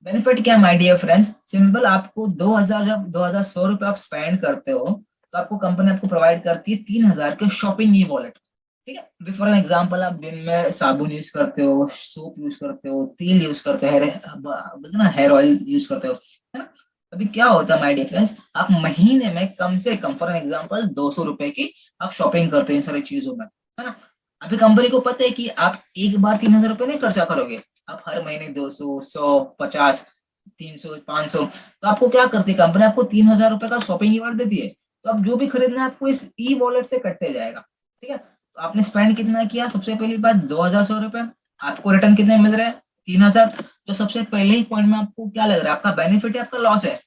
बेनिफिट क्या माय डियर फ्रेंड्स, सिंपल, आपको 2000 जब 2100 रुपए आप स्पेंड करते हो तो आपको कंपनी आपको प्रोवाइड करती है 3000 के शॉपिंग ई वॉलेट, ठीक है, अभी फॉर एग्जांपल आप दिन में साबुन यूज करते हो, सोप यूज करते हो, तेल यूज करते हो, बोलते ना हेयर ऑयल यूज करते हो, है ना, अभी क्या होता है माय डियर फ्रेंड्स, आप महीने में कम से कम फॉर एग्जांपल 200 रुपए की आप शॉपिंग करते हो इन सारी चीजों में, है ना। अभी कंपनी को पता है कि आप एक बार 3000 रुपए नहीं खर्चा करोगे, आप हर महीने 200, 100, 50, 300, 500, तो आपको क्या करती है कंपनी, आपको 3000 रुपए का शॉपिंग रिवॉर्ड देती है, तो आप जो भी खरीदना है आपको इस ई वॉलेट से कटते जाएगा, ठीक है, तो आपने स्पेंड कितना किया, सबसे पहली बात 2100 रुपए, आपको रिटर्न कितने मिल रहे हैं 3000, तो सबसे पहले ही पॉइंट में आपको क्या लग रहा है, आपका बेनिफिट है आपका लॉस है,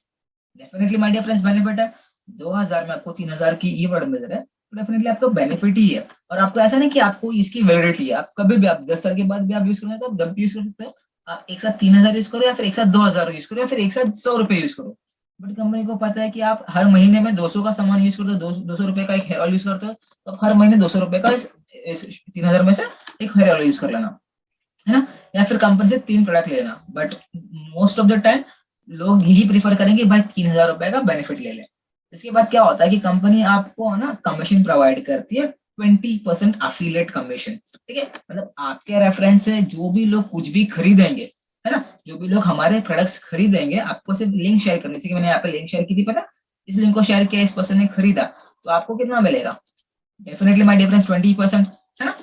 definitely my dear friends benefit है, 2000 में आपको 3000 की ई वर्ड मिल रहा है, तो डेफिनेटली आपको बेनिफिट ही है, और आपको ऐसा नहीं कि आपको इसकी वैलिडिटी है, आप कभी भी आप 10 साल के बाद भी आप यूज करना तो आप जब भी यूज कर सकते हो, आप एक साथ 3000 यूज करो या फिर एक साथ 2000 यूज करो या फिर एक साथ 100 रुपए यूज करो, बट कंपनी को पता है कि आप हर महीने में 200 का सामान यूज करते हो, 200 रुपए का एक हेयर ऑयल यूज करते हो, तो आप हर महीने 200 रुपए का इस 3000 में से एक हेयर ऑयल यूज कर लेना, है ना, या फिर कंपनी से 3 प्रोडक्ट लेना, but most of the time लोग यही प्रीफर करेंगे भाई 3000 रुपए का बेनिफिट ले लें। इसके बाद क्या होता है कि कंपनी आपको ना कमीशन प्रोवाइड करती है 20% अफिलिएट कमीशन, ठीक है, मतलब आपके रेफरेंस से जो भी लोग कुछ भी खरीदेंगे, है ना, जो भी लोग हमारे प्रोडक्ट्स खरीदेंगे आपको सिर्फ लिंक शेयर करनी, जैसे कि मैंने यहाँ पे लिंक शेयर की थी पता, इस लिंक को शेयर किया, इस पर्सन ने खरीदा, तो आपको कितना मिलेगा? डेफिनेटली माय डियर फ्रेंड्स 20%, है ना।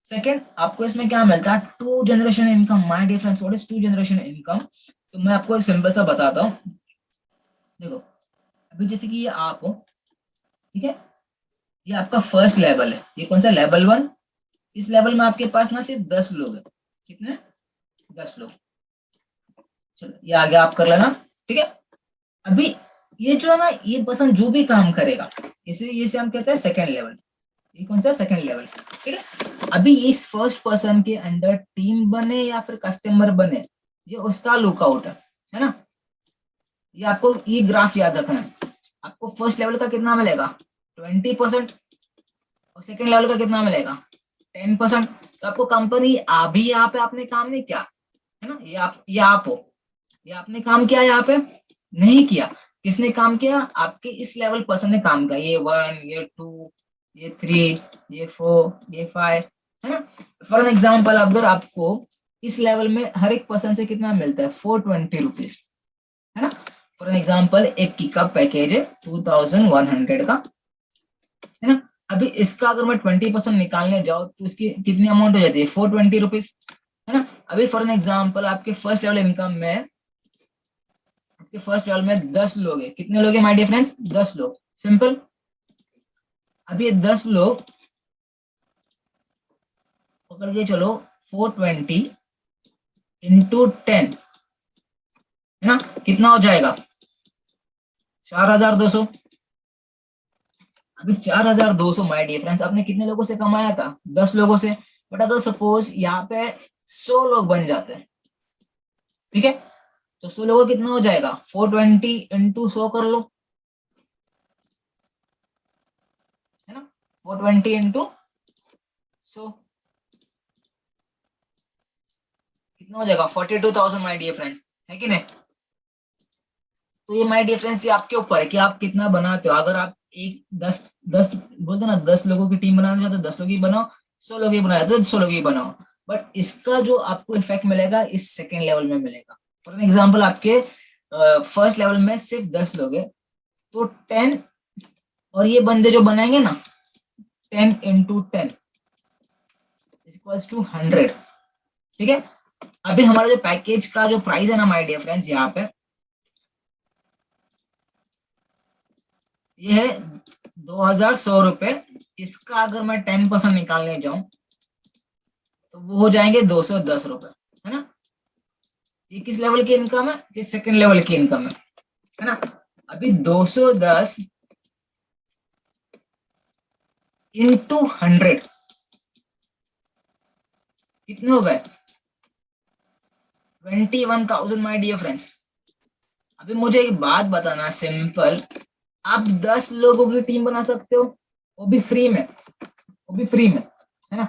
सेकंड, आपको इसमें क्या मिलता है? Two generation income. My dear friends, what is two generation income? तो मैं आपको एक सिंपल सा बताता हूँ। देखो, अभी जैसे कि ये आप हो, ठीक है, ये आपका फर्स्ट लेवल है, ये कौन सा? लेवल 1। इस लेवल में आपके पास ना सिर्फ 10 लोग हैं। कितने? 10 लोग। चलो ये आगे आप कर लेना, ठीक है। अभी ये जो है ना, ये पर्सन जो भी काम करेगा, इसे हम कहते हैं सेकंड लेवल। ये कौन सा? सेकंड लेवल, ठीक है। अभी इस फर्स्ट पर्सन के अंडर टीम बने या फिर कस्टमर बने, ये उसका लुकआउट है ना। ये आपको ये ग्राफ याद रखना है। आपको फर्स्ट लेवल का कितना मिलेगा? 20%। और सेकंड लेवल का कितना मिलेगा? 10%। तो आपको कंपनी अभी यहाँ पे आपने काम नहीं किया, है ना। ये आप हो, ये आपने काम किया यहाँ पे? नहीं किया। किसने काम किया? आपके इस लेवल पर्सन ने काम किया। ये 1, ये 2, ये 3, ये 4, ये 5, है ना। फॉर एन एग्जाम्पल, अगर आपको इस लेवल में हर एक पर्सन से कितना मिलता है? 420 रुपीज, है ना। फॉर एन एग्जाम्पल, एक की का पैकेज है 2100 का, है ना। अभी इसका अगर मैं 20% निकालने जाऊँ तो इसकी कितनी अमाउंट हो जाती है? 420 रुपीज, है ना। अभी फॉर एन एग्जाम्पल, आपके फर्स्ट लेवल इनकम में, आपके फर्स्ट लेवल में 10 लोग हैं। कितने लोग हैं माय डियर फ्रेंड्स? 10 लोग। सिंपल। अभी ये 10 लोग पकड़ के चलो, 420 इंटू 10, है ना, कितना हो जाएगा? 4200। अभी 4200 माय डियर फ्रेंड्स आपने कितने लोगों से कमाया था? 10 लोगों से। बट अगर सपोज यहाँ पे 100 लोग बन जाते हैं, ठीक है, तो 100 लोगों कितना हो जाएगा? 420 इंटू 100 कर लो, है ना। 420 इंटू 100 कितना हो जाएगा? 42,000 माय डियर फ्रेंड्स, है कि नहीं। तो ये माय डियर फ्रेंड्स, ये आपके ऊपर है कि आप कितना बनाते हो। अगर आप एक 10 10 बोलते ना, 10 लोगों की टीम बनाना चाहते हो, 10 लोग ही बनाओ। 100 लोग ही बनाए तो 100 लोग ही बनाओ। बट इसका जो आपको इफेक्ट मिलेगा इस सेकेंड लेवल में मिलेगा। फॉर एग्जाम्पल, आपके फर्स्ट लेवल में सिर्फ 10 लोग है, तो 10, और ये बंदे जो बनाएंगे ना, 10 इंटू 10 इक्वल्स टू 100, ठीक है। अभी हमारा जो पैकेज का जो प्राइस है ना माय डियर फ्रेंड्स, यहाँ पे ये है 2100 रुपए। इसका अगर मैं 10% निकालने जाऊं तो वो हो जाएंगे 210 रुपए, है ना। ये किस लेवल की इनकम है? ये सेकंड लेवल की इनकम है ना। अभी 210 इंटू 100 कितने हो गए? 21,000 माय डियर फ्रेंड्स। अभी मुझे एक बात बताना सिंपल, आप 10 लोगों की टीम बना सकते हो, वो भी फ्री में, वो भी फ्री में, है ना।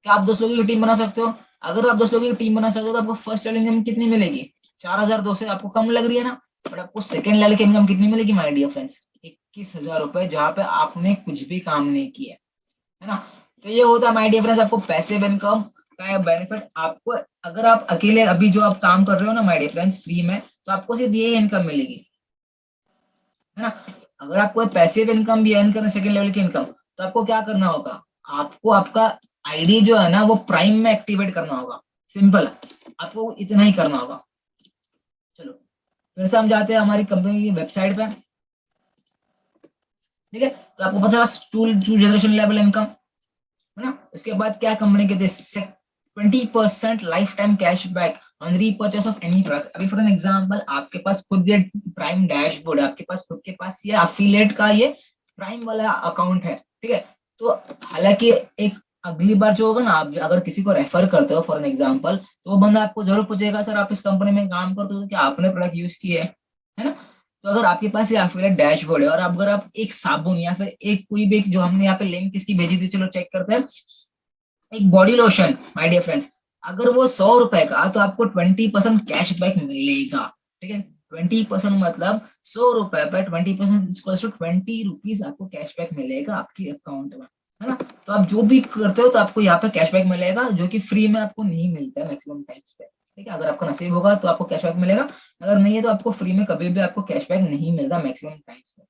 क्या आप 10 लोगों की टीम बना सकते हो? अगर आप 10 लोगों की टीम बना सकते हो तो आपको फर्स्ट लेवल इनकम कितनी मिलेगी? 4,200। आपको कम लग रही है ना। बट आपको सेकंड लेवल की इनकम कितनी मिलेगी माय डियर फ्रेंड्स? 21,000 रुपए, जहाँ पे आपने कुछ भी काम नहीं किया, है ना। तो ये होता है माय डियर फ्रेंड्स आपको पैसिव इनकम का बेनिफिट। आपको अगर आप अकेले अभी जो आप काम कर रहे हो ना माय डियर फ्रेंड्स फ्री में, तो आपको सिर्फ ये इनकम मिलेगी, है ना। अगर आपको पैसिव इनकम भी अर्न करना, सेकंड लेवल की इनकम, तो आपको क्या करना होगा? आपको आपका आईडी जो है ना वो प्राइम में एक्टिवेट करना होगा। सिंपल है, आपको इतना ही करना होगा। चलो फिर से हम जाते हैं हमारी कंपनी की वेबसाइट पे, ठीक है। तो आपको पता चला टू जनरेशन लेवल इनकम, है ना। उसके बाद क्या कंपनी कहते हैं? 20% life time cashback on repurchase of any product. अभी फॉर एन एग्जांपल, आपके पास खुद ये प्राइम डैशबोर्ड है, आपके पास खुद के पास ये अफिलिएट का ये प्राइम वाला अकाउंट है, ठीक है। तो हालांकि एक अगली बार जो होगा ना, आप अगर किसी को रेफर करते हो फॉर एन एग्जांपल, तो वो बंदा आपको जरूर पूछेगा, सर आप इस कंपनी में काम करते हो तो क्या आपने प्रोडक्ट यूज किए है ना। तो अगर आपके पास ये अफिलिएट डैशबोर्ड है, और अगर आप एक साबुन या फिर एक कोई भी जो हमने यहाँ पे लिंक किसकी भेजी थी, चलो चेक करते हैं। एक body lotion my dear friends, अगर वो 100 रुपए का, तो आपको 20% कैशबैक मिलेगा, ठीक है। 20% मतलब 100 रुपए पर 20% 20 रुपीज आपको कैशबैक मिलेगा आपके अकाउंट में, है ना। तो आप जो भी करते हो तो आपको यहाँ पे कैशबैक मिलेगा, जो कि फ्री में आपको नहीं मिलता है मैक्सिमम टाइम्स पे। ठीक है, अगर आपका नसीब होगा तो आपको कैशबैक मिलेगा, अगर नहीं है तो आपको फ्री में कभी भी आपको कैशबैक नहीं मिलता मैक्सिमम टाइम्स में,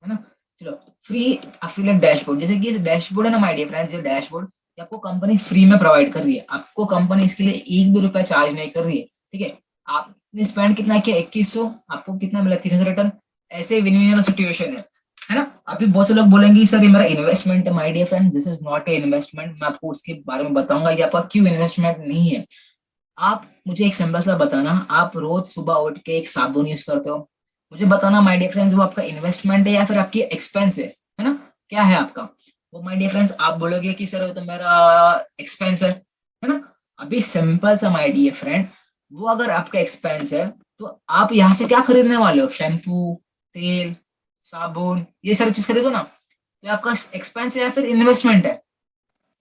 है ना। चलो, फ्री अफिलिएट डैशबोर्ड, जैसे कि इस डैशबोर्ड है ना माय डियर फ्रेंड्स, ये डैशबोर्ड ये आपको कंपनी फ्री में प्रोवाइड कर रही है, आपको कंपनी इसके लिए एक भी रुपया चार्ज नहीं कर रही है, ठीक है। आपने स्पेंड कितना किया, 2100, आपको कितना मिला, 3000 रिटर्न। ऐसे विन विन सिचुएशन है ना। अभी बहुत से लोग बोलेंगे सर ये मेरा इन्वेस्टमेंट है, my dear friend this is not a investment, मैं आपको उसके बारे में बताऊंगा ये आपका क्यों इन्वेस्टमेंट नहीं है। आप मुझे एक सिंपल सा बताना, आप रोज सुबह उठ के एक साबुन यूज करते हो, मुझे बताना माय डियर फ्रेंड्स वो आपका इन्वेस्टमेंट है या फिर आपकी एक्सपेंस है ना, क्या है आपका वो माय डियर फ्रेंड्स। आप बोलोगे कि सर वो तो मेरा एक्सपेंस है ना। अभी सिंपल सा माय डियर फ्रेंड, वो अगर आपका एक्सपेंस है तो आप यहाँ से क्या खरीदने वाले हो, शैम्पू, तेल, साबुन, ये सारी चीज खरीदो ना, तो आपका एक्सपेंस है या फिर इन्वेस्टमेंट है।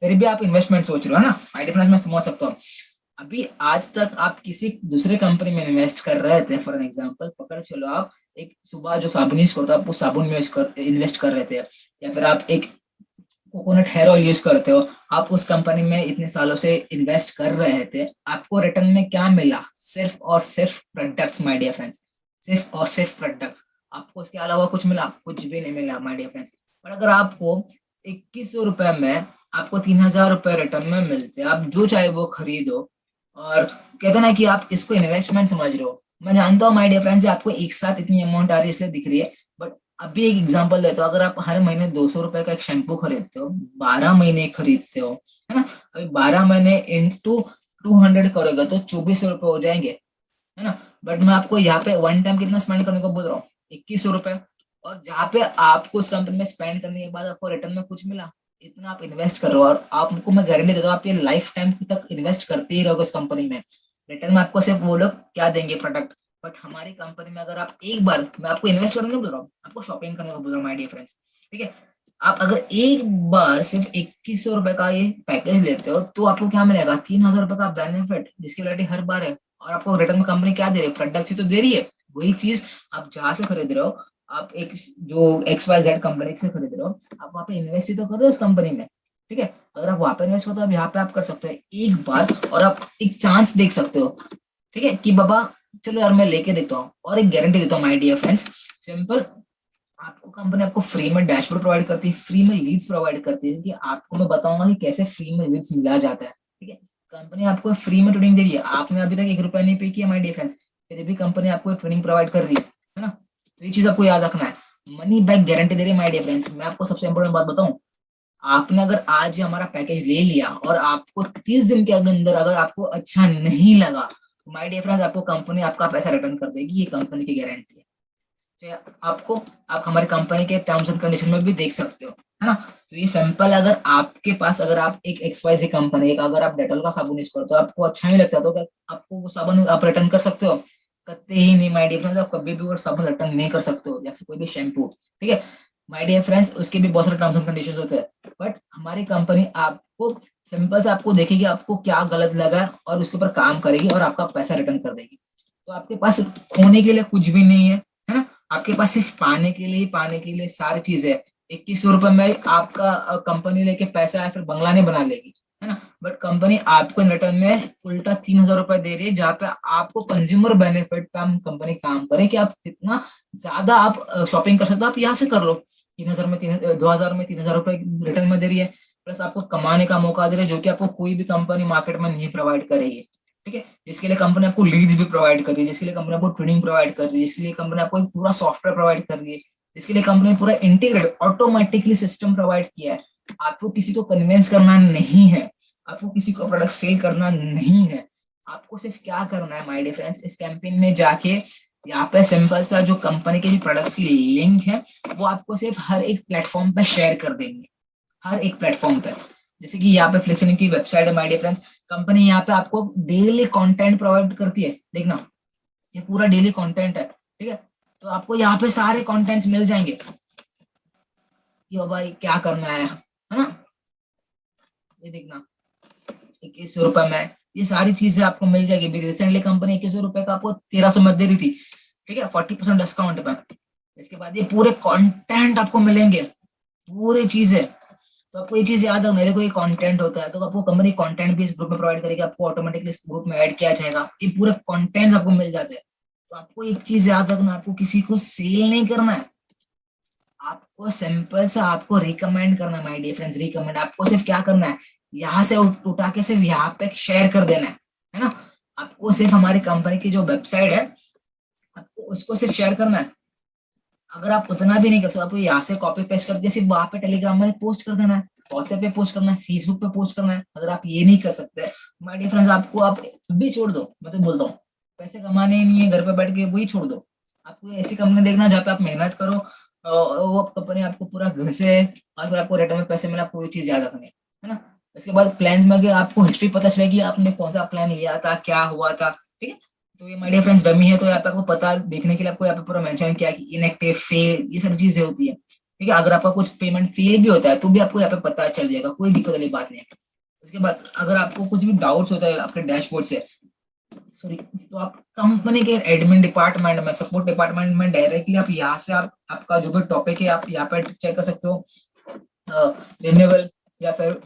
फिर भी आप इन्वेस्टमेंट सोच रहे हो ना, माय डियर फ्रेंड्स मैं समझ सकता हूँ। अभी आज तक आप किसी दूसरे कंपनी में इन्वेस्ट कर रहे थे, फॉर एन एग्जांपल पकड़ चलो, आप एक सुबह जो साबुन यूज करते हो आप उस साबुन में इन्वेस्ट कर रहे थे, या फिर आप एक कोकोनट हेयर ऑयल यूज करते हो, आप उस कंपनी में इतने सालों से इन्वेस्ट कर रहे थे, आपको रिटर्न में क्या मिला, सिर्फ और सिर्फ प्रोडक्ट्स माय डियर फ्रेंड्स, सिर्फ और सिर्फ प्रोडक्ट्स। आपको उसके अलावा कुछ मिला, कुछ भी नहीं मिला माय डियर फ्रेंड्स। पर अगर आपको 2100 रुपए में आपको 3000 रुपए रिटर्न में मिलते, आप जो चाहे वो खरीदो, और कहते हैं ना कि आप इसको इन्वेस्टमेंट समझ रहे हो। मैं जानता हूँ माय डियर फ्रेंड्स आपको एक साथ इतनी अमाउंट आ रही है इसलिए दिख रही है, बट अभी एक एग्जांपल देता हूँ, अगर आप हर महीने 200 रुपए का एक शैम्पू खरीदते हो, 12 महीने खरीदते हो, है ना, अभी 12 महीने इंटू 200 करोगे तो 2400 रुपए हो जाएंगे, है ना। बट मैं आपको यहाँ पे वन टाइम कितना स्पेंड करने को बोल रहा हूँ, 2100 रुपए, और जहाँ पे आपको उस कंपनी में स्पेंड करने के बाद आपको रिटर्न में कुछ मिला, इतना आप इन्वेस्ट कर रहे हो, और आपको मैं गारंटी देता हूँ आप ये लाइफ टाइम तक इन्वेस्ट करते ही रहोगे उस कंपनी में। रिटर्न में आपको सिर्फ वो लोग क्या देंगे, प्रोडक्ट। बट हमारी कंपनी में अगर आप एक बार, मैं आपको इन्वेस्ट करने नहीं बोल रहा हूँ, आपको शॉपिंग करने को बोल रहा हूँ माय डियर फ्रेंड्स, ठीक है। आप अगर एक बार सिर्फ 2100 रुपए का ये पैकेज लेते हो तो आपको क्या मिलेगा, 3000 रुपए का बेनिफिट, जिसकी वैलिडिटी हर बार है, और आपको रिटर्न में कंपनी क्या दे रही है, प्रोडक्ट ही तो दे रही है। वही चीज आप जहां से खरीद रहे हो, आप एक जो XYZ कंपनी से खरीद रहे हो, आप वहां पे इन्वेस्ट ही तो कर रहे हो उस कंपनी में, ठीक है। अगर आप वहां पे इन्वेस्ट हो तो आप यहाँ पे आप कर सकते हो एक बार, और आप एक चांस देख सकते हो, ठीक है, कि बाबा चलो यार मैं लेके देखता हूँ, और एक गारंटी देता हूँ माय डियर फ्रेंड्स, सिंपल, आपको कंपनी आपको फ्री में डैशबोर्ड प्रोवाइड करती है, फ्री में लीड्स प्रोवाइड करती है, कि आपको मैं बताऊंगा कि कैसे फ्री में लीड्स मिला जाता है, ठीक है। कंपनी आपको फ्री में ट्रेनिंग दे रही है, आपने अभी तक 1 रुपया नहीं पे किया माय डियर फ्रेंड्स, फिर भी कंपनी आपको ट्रेनिंग प्रोवाइड कर रही है ना। तो ये चीज आपको याद रखना है, मनी बैक गारंटी दे रही है माय डियर फ्रेंड्स। मैं आपको सबसे इंपॉर्टेंट बात बताऊं, आपने अगर आज हमारा पैकेज ले लिया और आपको 30 दिन के अंदर अगर आपको अच्छा नहीं लगा, तो माय डियर फ्रेंड्स आपको कंपनी आपका पैसा रिटर्न कर देगी, ये कंपनी की गारंटी है। तो आपको, आप हमारी कंपनी के टर्म्स एंड कंडीशन में भी देख सकते हो, है ना। तो ये सिंपल, अगर आपके पास, अगर आप एक XYZ कंपनी, अगर आप डेटॉल का साबुन यूज करते हो, आपको अच्छा नहीं लगता तो आपको वो साबुन आप रिटर्न कर सकते हो, करते ही नहीं माय डियर फ्रेंड्स, आप कभी भी वो साबुन रिटर्न नहीं कर सकते हो, या फिर कोई भी शैम्पू, ठीक है माय डियर फ्रेंड्स, उसके भी बहुत सारे टर्म्स एंड कंडीशन होते हैं। बट हमारी कंपनी आपको सिंपल से आपको देखेगी आपको क्या गलत लगा, और उसके ऊपर काम करेगी और आपका पैसा रिटर्न कर देगी। तो आपके पास खोने के लिए कुछ भी नहीं है ना, आपके पास सिर्फ पाने के लिए सारी चीजें। 2100 रुपए में आपका कंपनी लेके पैसा है फिर बंगला नहीं बना लेगी, है ना। बट कंपनी आपको रिटर्न में उल्टा 3000 रुपए दे रही है, जहाँ पे आपको कंज्यूमर बेनिफिट पे हम कंपनी काम करे कि आप जितना ज्यादा आप शॉपिंग कर सकते हो आप यहाँ से कर लो। 3000 में 2000 में 3000 रुपए रिटर्न में दे रही है, प्लस आपको कमाने का मौका दे रही है, जो कि आपको कोई भी कंपनी मार्केट में नहीं प्रोवाइड करेगी, ठीक है। जिसके लिए कंपनी आपको लीड्स भी प्रोवाइड कर रही है, जिसके लिए कंपनी आपको ट्रेनिंग प्रोवाइड कर रही है, जिसके लिए कंपनी आपको एक पूरा सॉफ्टवेयर प्रोवाइड कर रही है, जिसके लिए कंपनी पूरा इंटीग्रेटेड ऑटोमेटिकली सिस्टम प्रोवाइड किया है। आपको किसी को कन्विंस करना नहीं है, आपको किसी को प्रोडक्ट सेल करना नहीं है, आपको सिर्फ क्या करना है माय डियर फ्रेंड्स, इस कैंपेन में जाके यहाँ पे सिंपल सा जो कंपनी के जो प्रोडक्ट्स की लिंक है वो आपको सिर्फ हर एक प्लेटफॉर्म पे शेयर कर देंगे, हर एक प्लेटफॉर्म पे। जैसे कि यहाँ पे फ्लेक्सिनिंग की वेबसाइट है माय डियर फ्रेंड्स, कंपनी यहाँ पे आपको डेली कंटेंट प्रोवाइड करती है, देखना ये पूरा डेली कंटेंट है, ठीक है। तो आपको यहाँ पे सारे कंटेंट्स मिल जाएंगे कि ओ भाई क्या करना है ना। ये देखना 2100 रुपए में ये सारी चीजें आपको मिल जाएगी। रिसेंटली कंपनी 2100 रुपए का आपको 1300 में दे रही थी, ठीक है, 40% डिस्काउंट पे। इसके बाद ये पूरे कंटेंट आपको मिलेंगे, पूरी चीजें, तो आपको ये चीज याद रखना, मेरे को ये कंटेंट होता है तो आपको कंपनी कंटेंट भी इस ग्रुप में प्रोवाइड करेगी, आपको ऑटोमेटिकली इस ग्रुप में ऐड किया जाएगा, ये पूरे कंटेंट्स आपको मिल जाते हैं। तो आपको एक चीज याद रखना, आपको किसी को सेल नहीं करना है, आपको सिंपल सा आपको रिकमेंड करना है। माय डियर फ्रेंड्स, रिकमेंड आपको सिर्फ क्या करना है, यहाँ से उठा के सिर्फ यहाँ पे शेयर कर देना है ना। आपको सिर्फ हमारी कंपनी की जो वेबसाइट है आपको उसको सिर्फ शेयर करना है। अगर आप उतना भी नहीं कर सकते, आपको यहाँ से कॉपी पेस्ट करके सिर्फ वहां पे टेलीग्राम में पोस्ट कर देना है, व्हाट्सएप पे पोस्ट करना है, फेसबुक पे पोस्ट करना है। अगर आप ये नहीं कर सकते माय डियर फ्रेंड्स, आपको आप भी छोड़ दो, मैं तो बोलता हूँ पैसे कमाने ही नहीं है घर पे बैठ के, वही छोड़ दो। आपको ऐसी कंपनी देखना जहाँ पे आप मेहनत करो, वो कंपनी आपको पूरा घर से और फिर आपको रिटर्न में पैसे मिला, कोई चीज याद रखनी है ना। इसके बाद प्लान में अगर आपको हिस्ट्री पता चलेगी आपने कौन सा प्लान लिया था, क्या हुआ था, ठीक है। तो ये माय डियर फ्रेंड्स डमी है, तो यहाँ पे आपको पता देखने के लिए आपको यहाँ पे पूरा मेंशन किया कि इनएक्टिव, फेल, ये सारी चीजें होती है, ठीक है। अगर आपका कुछ पेमेंट फेल भी होता है तो भी आपको यहाँ पे पता चल जाएगा, कोई दिक्कत वाली बात नहीं है। उसके बाद अगर आपको कुछ भी डाउट्स होता है आपके डैशबोर्ड से, सॉरी, तो आप कंपनी के एडमिन डिपार्टमेंट में, सपोर्ट डिपार्टमेंट में डायरेक्टली आप यहाँ से आप आपका जो भी टॉपिक है आप यहाँ पे चेक कर सकते हो। रिन्यूअल या फिर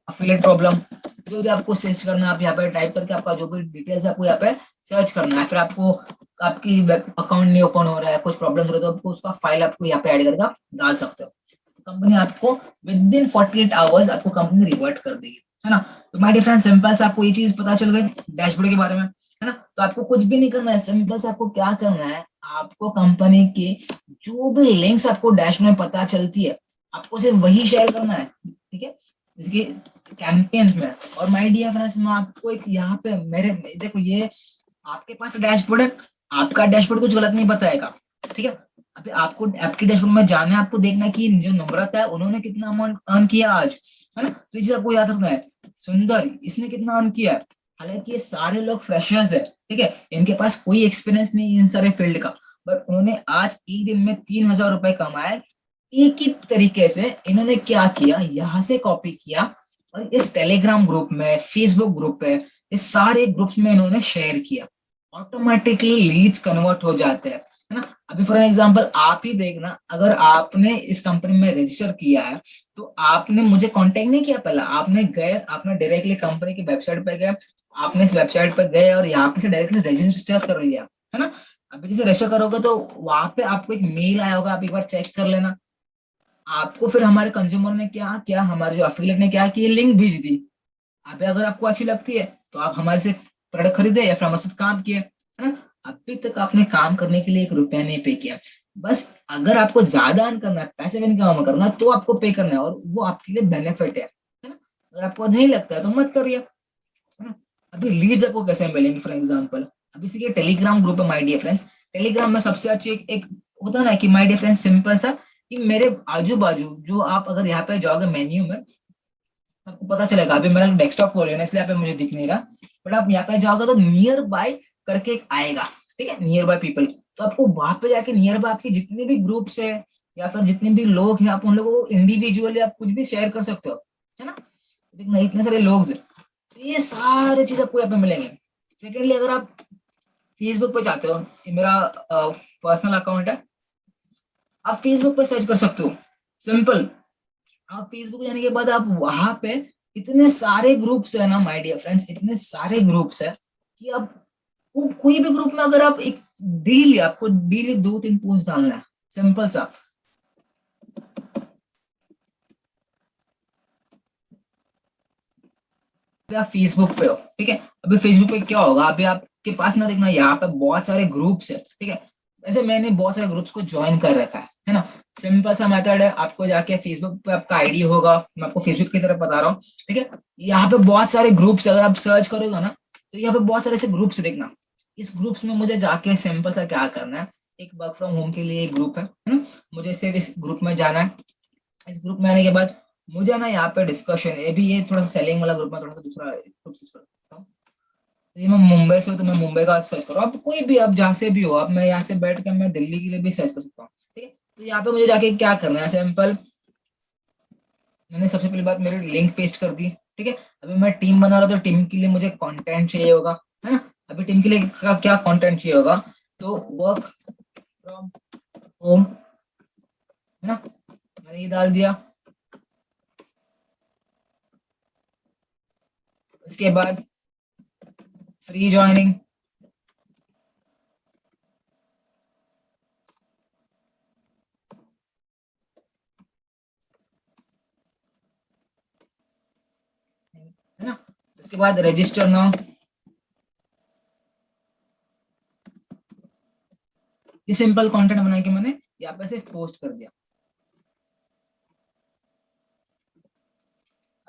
अफिलिएट प्रॉब्लम, जो भी आपको सर्च करना है आप यहाँ पे टाइप करके आपका जो भी डिटेल्स आपको यहाँ पे सर्च करना है। फिर आपको आपकी अकाउंट नहीं ओपन हो रहा है, कुछ प्रॉब्लम हो रहा है, तो आपको उसका फाइल आपको यहाँ पे ऐड करके आप डाल सकते हो। कंपनी आपको विद इन 48 आवर्स आपको कंपनी रिवर्ट कर देगी, है ना। तो माय डियर फ्रेंड्स, सिंपल से आपको ये चीज पता चल गई डैशबोर्ड के बारे में, है ना। तो आपको कुछ भी नहीं करना है, सिंपल से आपको क्या करना है, आपको कंपनी के जो भी लिंक्स आपको डैशबोर्ड में पता चलती है आपको सिर्फ वही शेयर करना है, ठीक है। जैसे कि कैंपेन्स में, और माय डियर फ्रेंड्स मैं आपको एक यहाँ पे मेरे देखो, ये आपके पास डैशबोर्ड है, आपका डैशबोर्ड कुछ गलत नहीं बताएगा, ठीक है। अभी आपको आपके डैशबोर्ड में जाना है, आपको देखना है कि जो नम्रता है उन्होंने कितना अमाउंट अर्न किया आज, है ना। तो ये चीज आपको याद रखना है। सुंदर, इसने कितना अर्न किया है, हालांकि ये सारे लोग फ्रेशर्स है, ठीक है, इनके पास कोई एक्सपीरियंस नहीं इन सारे फील्ड का, बट उन्होंने आज एक दिन में 3,000 रुपए कमाए। एक ही तरीके से इन्होंने क्या किया, यहाँ से कॉपी किया और इस टेलीग्राम ग्रुप में, फेसबुक ग्रुप पे, इस सारे ग्रुप्स में इन्होंने शेयर किया, ऑटोमेटिकली लीड्स कन्वर्ट हो जाते हैं, है ना। अभी फॉर एग्जांपल आप ही देखना, अगर आपने इस कंपनी में रजिस्टर किया है तो आपने मुझे कांटेक्ट नहीं किया, पहला आपने गए, आपने डायरेक्टली कंपनी की वेबसाइट पे गए, आपने इस वेबसाइट पे गए और यहाँ पे से डायरेक्टली रजिस्टर कर लिया, है ना। अभी जैसे रजिस्टर करोगे तो वहां पे आपको एक मेल आया होगा, आप एक बार चेक कर लेना। आपको फिर हमारे कंज्यूमर ने क्या किया, हमारे जो एफिलिएट ने क्या किया, लिंक भेज दी। अभी अगर आपको अच्छी लगती है तो आप हमारे से प्रोडक्ट खरीदे या फिर हमारे साथ काम किए, है ना। अभी तक आपने काम करने के लिए 1 रुपया नहीं पे किया। बस अगर आपको ज्यादा अर्न करना है, पैसे इनकम करना है, तो आपको पे करना है और वो आपके लिए बेनिफिट है ना। अगर आपको नहीं लगता है तो मत करिए, है ना। अभी लीड्स आपको कैसे मिलेंगे, फॉर एग्जाम्पल अभी से टेलीग्राम ग्रुप है माय डियर फ्रेंड्स, टेलीग्राम में सबसे अच्छी एक होता है ना कि माय डियर फ्रेंड्स सिंपल सा कि मेरे आजू बाजू जो आप अगर यहाँ पे जाओगे मेन्यू में आपको पता चलेगा। अभी मेरा डेस्कटॉप खोल है ना इसलिए यहाँ पे मुझे दिख नहीं रहा, बट आप यहाँ पे जाओगे तो नियर बाय करके एक आएगा, ठीक है, नियर बाय पीपल। तो आपको वहां पे जाके नियर बाय आपके जितने भी ग्रुप्स है या फिर जितने भी लोग हैं आप उन लोगों को इंडिविजुअली आप कुछ भी शेयर कर सकते हो, है ना। देखना इतने सारे लोग हैं, तो ये सारे चीज आपको यहाँ पे मिलेंगे। सेकेंडली अगर आप फेसबुक पे जाते हो, ये मेरा पर्सनल अकाउंट है, आप फेसबुक पे सर्च कर सकते हो, सिंपल। आप फेसबुक जाने के बाद आप वहां पे इतने सारे ग्रुप्स है ना माय डियर फ्रेंड्स, इतने सारे ग्रुप्स है कि आप कोई भी ग्रुप में अगर आप एक डेली आपको डेली 2-3 पोस्ट डालना है, सिंपल सा। आप फेसबुक पे हो, ठीक है, अभी फेसबुक पे क्या होगा, अभी आपके पास ना देखना यहाँ पे बहुत सारे ग्रुप्स है, ठीक है। वैसे मैंने बहुत सारे ग्रुप्स को ज्वाइन कर रखा है ना। सिंपल सा मेथड है, आपको जाके फेसबुक पे आपका आईडी होगा, मैं आपको फेसबुक की तरफ बता रहा हूँ, ठीक है। यहाँ पे बहुत सारे ग्रुप्स अगर आप सर्च करोगे ना तो यहाँ पे बहुत सारे ऐसे ग्रुप्स देखना। इस ग्रुप्स में मुझे जाके सिंपल सा क्या करना है, एक वर्क फ्रॉम होम के लिए एक ग्रुप है ना, मुझे सिर्फ इस ग्रुप में जाना है। इस ग्रुप में आने के बाद मुझे ना यहाँ पे डिस्कशन, ये भी ये थोड़ा सा सेलिंग वाला ग्रुप में थोड़ा सा दूसरा ग्रुप सर्च करता हूँ। तो ये मैं मुंबई से हूँ तो मैं मुंबई का सर्च करूँ, अब कोई भी आप जहाँ से भी हो, अब मैं यहाँ से बैठ के मैं दिल्ली के लिए भी सर्च कर सकता हूँ, ठीक है। तो यहाँ पे मुझे जाके क्या करना है, सिंपल मैंने सबसे पहली बात मेरी लिंक पेस्ट कर दी, ठीक है। अभी मैं टीम बना रहा हूँ तो टीम के लिए मुझे कंटेंट चाहिए होगा, है ना। अभी टीम के लिए क्या कंटेंट चाहिए होगा, तो वर्क फ्रॉम होम, है ना, मैंने ये डाल दिया। उसके बाद फ्री ज्वाइनिंग, है ना। उसके बाद रजिस्टर नाउ, ये सिंपल कंटेंट बना के मैंने यहाँ पे सिर्फ पोस्ट कर दिया।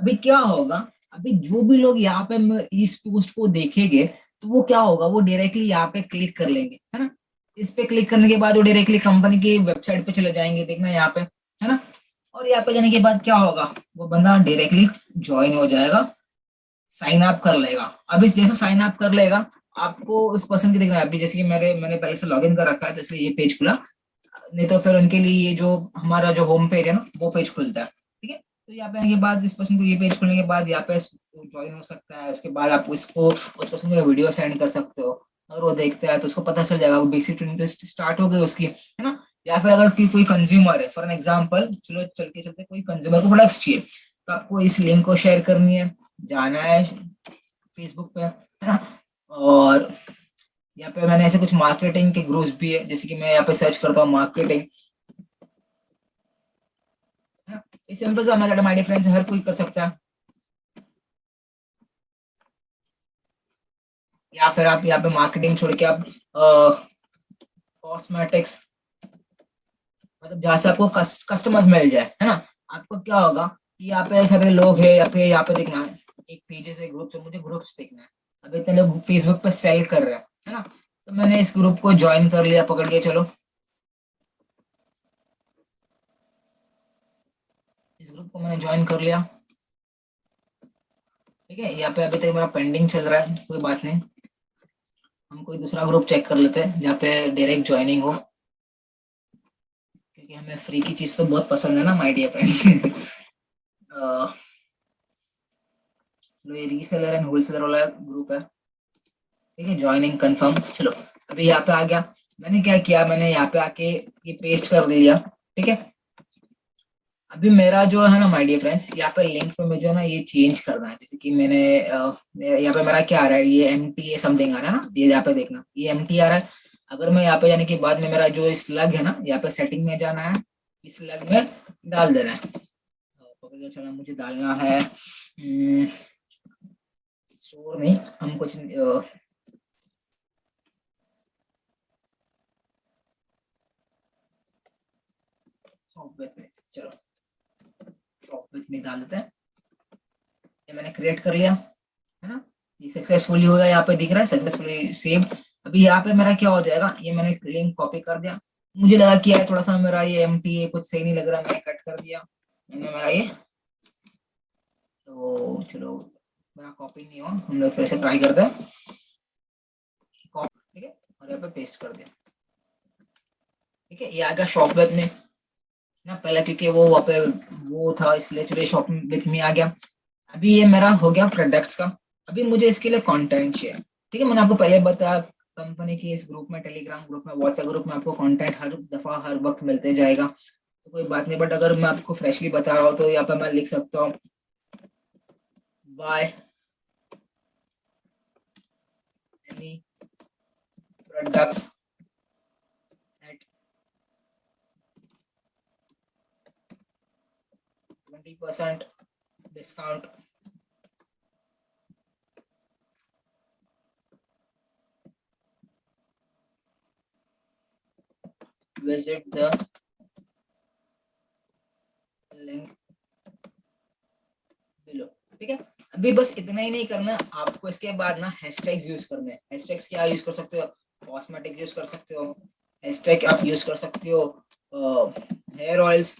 अभी क्या होगा, अभी जो भी लोग यहाँ पे इस पोस्ट को देखेंगे तो वो क्या होगा, वो डायरेक्टली यहाँ पे क्लिक कर लेंगे, है ना। इस पे क्लिक करने के बाद वो डायरेक्टली कंपनी की वेबसाइट पे चले जाएंगे, देखना यहाँ पे, है ना। और यहाँ पे जाने के बाद क्या होगा, वो बंदा डायरेक्टली ज्वाइन हो जाएगा, साइन अप कर लेगा। अब इस जैसे साइन अप कर लेगा, आपको उस पर्सन की देखना है। अभी जैसे कि मैंने पहले से लॉगिन कर रखा है तो इसलिए ये पेज खुला, नहीं तो फिर उनके लिए ये जो हमारा जो होम पेज है ना वो पेज खुलता है, ठीक है। तो यहाँ पे आने के बाद इस पर्सन को ये पेज खुलने के बाद यहाँ पे ज्वाइन हो सकता है। उसके बाद आप इसको उस पर्सन को वीडियो सेंड कर सकते हो, अगर वो देखता है तो उसको पता चल जाएगा, वो बेसिक ट्रेनिंग तो स्टार्ट हो गई उसकी, है ना। या फिर अगर कोई कंज्यूमर है, फॉर एन एग्जाम्पल, चलो चलते चलते कोई कंज्यूमर को प्रोडक्ट्स चाहिए, तो आपको इस लिंक को शेयर करनी है, जाना है फेसबुक पे, है ना। और यहाँ पे मैंने ऐसे कुछ मार्केटिंग के ग्रुप्स भी है, जैसे कि मैं यहाँ पे सर्च करता हूँ मार्केटिंग, है ना। ये सिंपल सा मेथड है माय डियर फ्रेंड्स, हर कोई कर सकता है। या फिर आप यहाँ पे मार्केटिंग छोड़ के आप कॉस्मेटिक्स, मतलब जहाँ से आपको कस्टमर्स मिल जाए, है ना। आपको क्या होगा कि यहाँ पे सारे लोग हैं, यहाँ पे देखना है एक पेजेस है, ग्रुप है, मुझे ग्रुप्स देखना है। अब इतने लोग फेसबुक पे सेल कर रहे हैं, है ना। तो मैंने इस ग्रुप को ज्वाइन कर लिया पकड़ के, चलो इस ग्रुप को मैंने ज्वाइन कर लिया, ठीक है। यहाँ पे अभी तक मेरा पेंडिंग चल रहा है, कोई बात नहीं, हम कोई दूसरा ग्रुप चेक कर लेते हैं जहाँ पे डायरेक्ट ज्वाइनिंग हो, क्योंकि हमें फ्री की चीज तो बहुत पसंद है ना माय डियर फ्रेंड्स। चलो ये रीसेलर एंड होलसेलर वाला ग्रुप है, ठीक है। ज्वाइनिंग कंफर्म, चलो अभी यहाँ पे आ गया। मैंने क्या किया, मैंने यहाँ पे आके ये पेस्ट कर दिया, ठीक है। अभी मेरा जो है ना माय डियर फ्रेंड्स, यहाँ पे लिंक पे मुझे ना ये चेंज करना है। जैसे कि मैंने यहाँ पे मेरा क्या आ रहा है, ये MTA समथिंग आ रहा है ना, ये यहाँ पे देखना, ये MT आ रहा है। अगर मैं यहाँ पे जाने के बाद में मेरा जो स्लग है ना, यहाँ पे सेटिंग में जाना है, इस स्लग में डाल देना है। पकड़ के चलना, मुझे डालना है स्टोर नहीं, हम कुछ सॉफ्टवेयर में, चलो सॉफ्टवेयर में डाल देते हैं। ये मैंने क्रिएट कर लिया, है ना। ये सक्सेसफुली होगा, यहाँ पे दिख रहा है सक्सेसफुली सेव। अभी यहाँ पे मेरा क्या हो जाएगा, ये मैंने लिंक कॉपी कर दिया। मुझे लगा कि यार थोड़ा सा मेरा ये MTA कुछ सही नहीं लग रहा, मैंने कट कर दिया, मैंने मेरा ये, तो चलो मेरा कॉपी नहीं हुआ, हम लोग फिर से ट्राई करते हैं, ठीक है। और यहाँ पे पेस्ट कर दिया, ठीक है। ये आ गया शॉप वेब में ना, पहले क्योंकि वो वहाँ पे वो था इसलिए, चलिए शॉपिंग विथ मी आ गया। अभी ये मेरा हो गया प्रोडक्ट्स का। अभी मुझे इसके लिए कंटेंट चाहिए, ठीक है। मैंने आपको पहले बताया कंपनी की इस ग्रुप में, टेलीग्राम ग्रुप में, व्हाट्सएप ग्रुप में आपको कंटेंट हर दफा हर वक्त मिलते जाएगा, तो कोई बात नहीं। बट अगर मैं आपको फ्रेशली बता रहा हूँ तो यहाँ पे मैं लिख सकता हूँ by any products at 20% discount, visit the link below, ठीक है। अभी बस इतना ही नहीं करना आपको, इसके बाद ना हैशटैग्स यूज करने हैं। हैशटैग्स क्या यूज कर सकते हो, कॉस्मेटिक्स यूज कर सकते हो, हैशटैग आप यूज कर सकते हो हेयर ऑयल्स,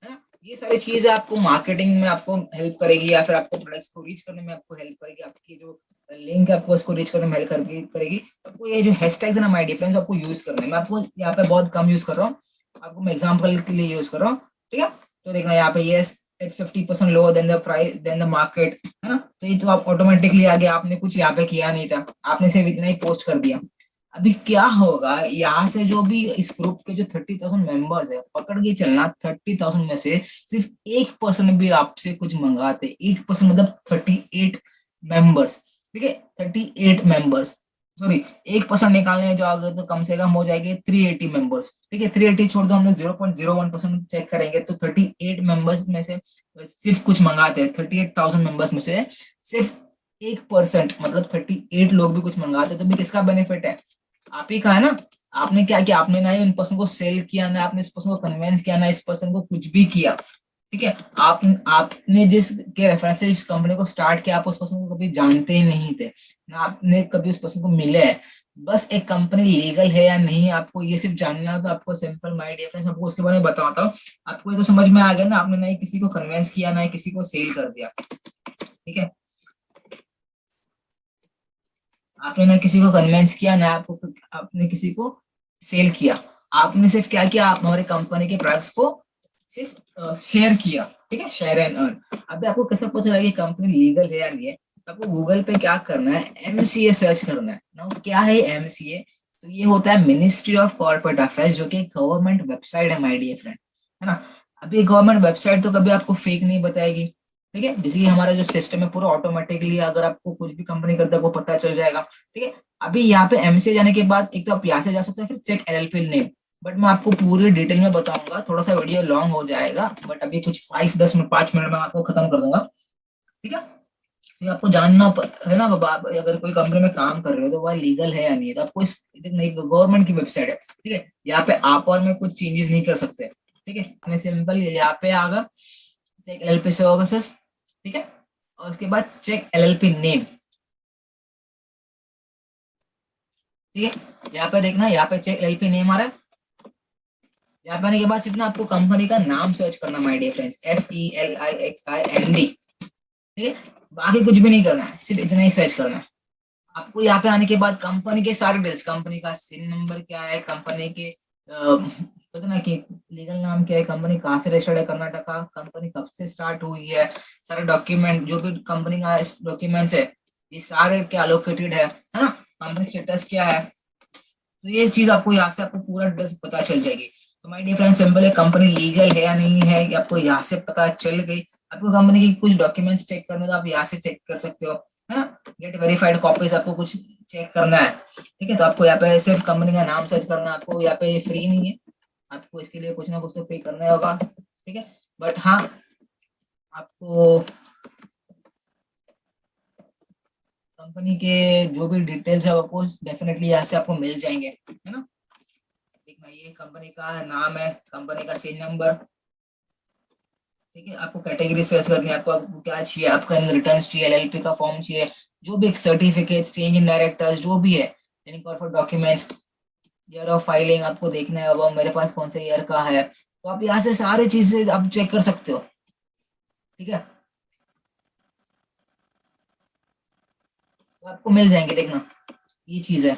है ना। ये सारी चीजें आपको मार्केटिंग में आपको हेल्प करेगी, या फिर आपको प्रोडक्ट्स को रीच करने में आपको हेल्प करेगी। आपकी जो लिंक है आपको उसको रीच करने में हेल्प करेगी। आपको ये जो हैशटैग्स है ना माय डिफरेंस, आपको यूज करना है। मैं आपको यहाँ पे बहुत कम यूज कर रहा हूँ, आपको मैं एग्जाम्पल के लिए यूज कर रहा हूँ, ठीक है। तो देखना यहाँ पे ये it's 50% lower than the price than the market, है ना। तो ये तो आप ऑटोमेटिकली आ गया, आपने कुछ यहाँ पे किया नहीं था, आपने सिर्फ इतना ही पोस्ट कर दिया। अभी क्या होगा, यहाँ से जो भी इस ग्रुप के जो 30,000 मेंबर्स है, पकड़ के चलना 30,000 में से सिर्फ 1% भी आपसे कुछ मंगाते, 1% मतलब 38 मेंबर्स, ठीक है, 38 मेंबर्स, सॉरी 1% निकालने जाओगे तो कम से कम हो जाएगी 380 मेंबर्स, ठीक है, 380 छोड़ दो, हम लोग 0.01% चेक करेंगे तो 38 मेंबर्स में से सिर्फ कुछ मंगाते हैं, 38,000 मेंबर्स में से सिर्फ 1%, मतलब 38 लोग भी कुछ मंगाते तो भी किसका बेनिफिट है, आप ही का है ना। आपने क्या किया, आपने ना ही उन पर्सन को सेल किया, ना आपने इस पर्सन को कन्विंस किया, ना इस पर्सन को कुछ भी किया, ठीक है। आपने जिस के रेफरेंस से इस कंपनी को स्टार्ट किया, आप उस पर्सन को कभी जानते ही नहीं थे, ना आपने कभी उस पर्सन को मिले हैं। बस एक कंपनी लीगल है या नहीं, आपको ये सिर्फ जानना हो तो आपको सिंपल माइंड है, आपको उसके बारे में बताता हूँ। आपको ये तो समझ में आ गया ना, आपने ना ही किसी को कन्विंस किया, ना ही किसी को सेल कर दिया, ठीक है। आपने ना किसी को कन्विंस किया, ना आपको आपने किसी को सेल किया, आपने सिर्फ क्या किया, आप हमारी कंपनी के प्रोडक्ट्स को सिर्फ शेयर किया, ठीक है, शेयर एंड अर्न। अभी आपको कैसे पता चला कि कंपनी लीगल है या नहीं है, तो आपको गूगल पे क्या करना है, एमसीए सर्च करना है ना। क्या है एमसीए, तो ये होता है मिनिस्ट्री ऑफ कॉर्पोरेट अफेयर्स, जो कि गवर्नमेंट वेबसाइट है माय डियर फ्रेंड, है ना। अभी गवर्नमेंट वेबसाइट तो कभी आपको फेक नहीं बताएगी, ठीक है, जैसे कि हमारा जो सिस्टम है पूरा ऑटोमेटिकली, अगर आपको कुछ भी कंपनी करता है वो पता चल जाएगा, ठीक है। अभी यहाँ पे एमसीए जाने के बाद एक तो आप यहाँ से जा सकते हैं, फिर चेक एलएलपी नेम, बट मैं आपको पूरी डिटेल में बताऊंगा, थोड़ा सा वीडियो लॉन्ग हो जाएगा, बट अभी कुछ 5-10 मिनट 5 मिनट में आपको खत्म कर दूंगा, ठीक है। ये आपको जानना है ना बाबा, आप अगर कोई कंपनी में काम कर रहे हो तो वह लीगल है या नहीं है, तो आपको इस गवर्नमेंट की वेबसाइट है, ठीक है, यहाँ पे आप और में कुछ चेंजेस नहीं कर सकते, ठीक है। हमें सिंपल यहाँ पे आगा चेक एलएलपी सर्विसेज, ठीक है, और उसके बाद चेक एलएलपी नेम, ठीक है। यहाँ पे देखना, यहाँ पे चेक एलएलपी नेम आ रहा है, यहाँ पे आने के बाद सिर्फ ना आपको कंपनी का नाम सर्च करना माय डियर फ्रेंड्स, FELIXIND, ठीक है, बाकी कुछ भी नहीं करना है, सिर्फ इतना ही सर्च करना है। आपको यहाँ पे आने के बाद कंपनी के सारे डिटेल्स, कंपनी का सिन नंबर क्या है, कंपनी के पता ना कि लीगल नाम क्या है, कंपनी कहाँ से रजिस्टर्ड है कर्नाटका, कंपनी कब से स्टार्ट हुई है, सारे डॉक्यूमेंट जो भी कंपनी का डॉक्यूमेंट्स है ये सारे क्या अलोकेटेड है ना, कंपनी स्टेटस क्या है, तो ये चीज आपको यहाँ से आपको पूरा डिटेल्स पता चल जाएगी। तो माय डियर फ्रेंड सिंपल है, कंपनी लीगल है या नहीं है ये आपको यहाँ से पता चल गई। आपको कंपनी की कुछ डॉक्यूमेंट्स चेक करने तो आप यहाँ से चेक कर सकते हो, है ना। गेट वेरीफाइड कॉपीज आपको कुछ चेक करना है, ठीक है, तो आपको यहाँ पे सिर्फ कंपनी का नाम सर्च करना है, आपको यहाँ पे फ्री नहीं है, आपको इसके लिए कुछ ना कुछ तो पे करना होगा, ठीक है। बट हाँ, आपको कंपनी के जो भी डिटेल्स है आपको डेफिनेटली यहाँ से आपको मिल जाएंगे, है ना। देखना, ये कंपनी का नाम है, कंपनी का सीन नंबर, ठीक है। आपको कैटेगरी सर्च करनी है, आपको क्या चाहिए, आपका रिटर्न चाहिए, एलएलपी का फॉर्म चाहिए, जो भी सर्टिफिकेट चेंज इन डायरेक्टर्स जो भी है, corporate documents, year of filing आपको देखना है, अब मेरे पास कौन से ईयर का है, तो आप यहाँ से सारी चीजें आप चेक कर सकते हो, ठीक है, तो आपको मिल जाएंगे, देखना ये चीज है,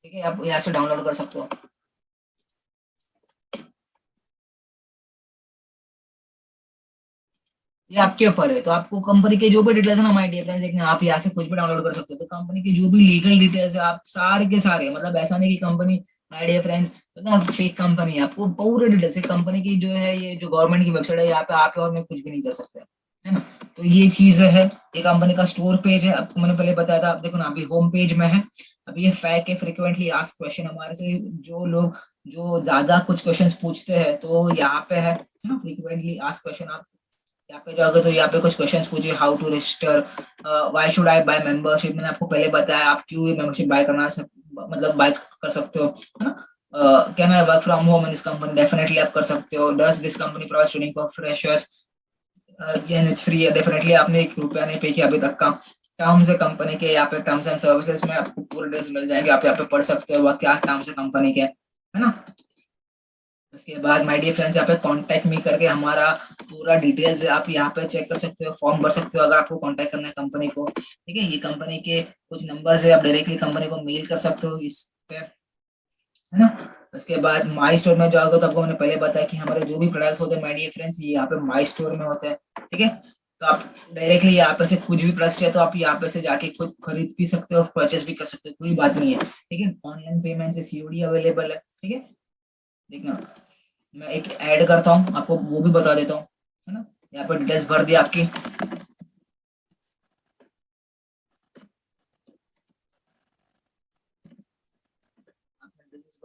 ठीक है, आप यहाँ से डाउनलोड कर सकते हो। ये आपके ऊपर है, तो आपको कंपनी के जो भी डिटेल्स है ना माय डियर फ्रेंड्स, देखना आप यहाँ से कुछ भी डाउनलोड कर सकते हो, तो कंपनी की जो भी लीगल डिटेल्स है आप सारे के सारे, मतलब ऐसा नहीं कि कंपनी माय डियर फ्रेंड्स तो ना फेक कंपनी है, आपको पूरे डिटेल्स है कंपनी की जो है, ये जो गवर्नमेंट की वेबसाइट है, यहाँ पे आप और मैं कुछ भी नहीं कर सकते, है ना। तो ये चीज है, ये कंपनी का स्टोर पेज है, आपको मैंने पहले बताया था, आप देखो ना अभी होम पेज में है। अभी ये फैक है, फ्रिक्वेंटली आस्क क्वेश्चन, हमारे से जो लोग जो ज्यादा कुछ क्वेश्चंस पूछते हैं तो यहाँ पे है ना, फ्रिक्वेंटली आस्क क्वेश्चन। आप यहाँ पे जाओगे तो यहाँ पे कुछ क्वेश्चंस पूछे, how to register, why should I buy membership, मैंने आपको पहले बताया आप क्यों ये मेंबरशिप बाय करना मतलब बाय कर सकते हो, है ना। Can I work from home in this company, definitely आप कर सकते हो। Does this company provide training for freshers, again it's free है, डेफिनेटली आपने 1 रुपया नहीं पे किया अभी तक का। टर्म्स है कंपनी के, यहाँ पे टर्म्स एंड सर्विसेज में आपको पूरे डिटेल्स मिल जाएंगे, आप यहाँ पे पढ़ सकते हो वह क्या टर्म्स है कंपनी के, है ना। उसके बाद माय डियर फ्रेंड्स, यहाँ पे कांटेक्ट मी करके हमारा पूरा डिटेल्स है, आप यहाँ पे चेक कर सकते हो, फॉर्म भर सकते हो अगर आपको कांटेक्ट करना है कंपनी को, ठीक है। ये कंपनी के कुछ नंबर्स है, आप डायरेक्टली कंपनी को मेल कर सकते हो इस पे, है ना। उसके बाद माई स्टोर में जाओगे तो आपको मैंने पहले बताया कि हमारे जो भी प्रोडक्ट्स होते हैं माय डियर फ्रेंड्स ये यहाँ पे माई स्टोर में होते हैं, ठीक है। तो आप डायरेक्टली यहाँ पे से कुछ भी प्रोडक्ट्स है तो आप यहाँ पे से जाके खुद खरीद भी सकते हो, परचेस भी कर सकते हो, कोई बात नहीं है, ठीक है। ऑनलाइन पेमेंट से सीओडी अवेलेबल है, ठीक है। देखना, मैं एक ऐड करता हूँ आपको वो भी बता देता हूँ, है ना। यहाँ पर डिटेल्स भर दिया आपकी,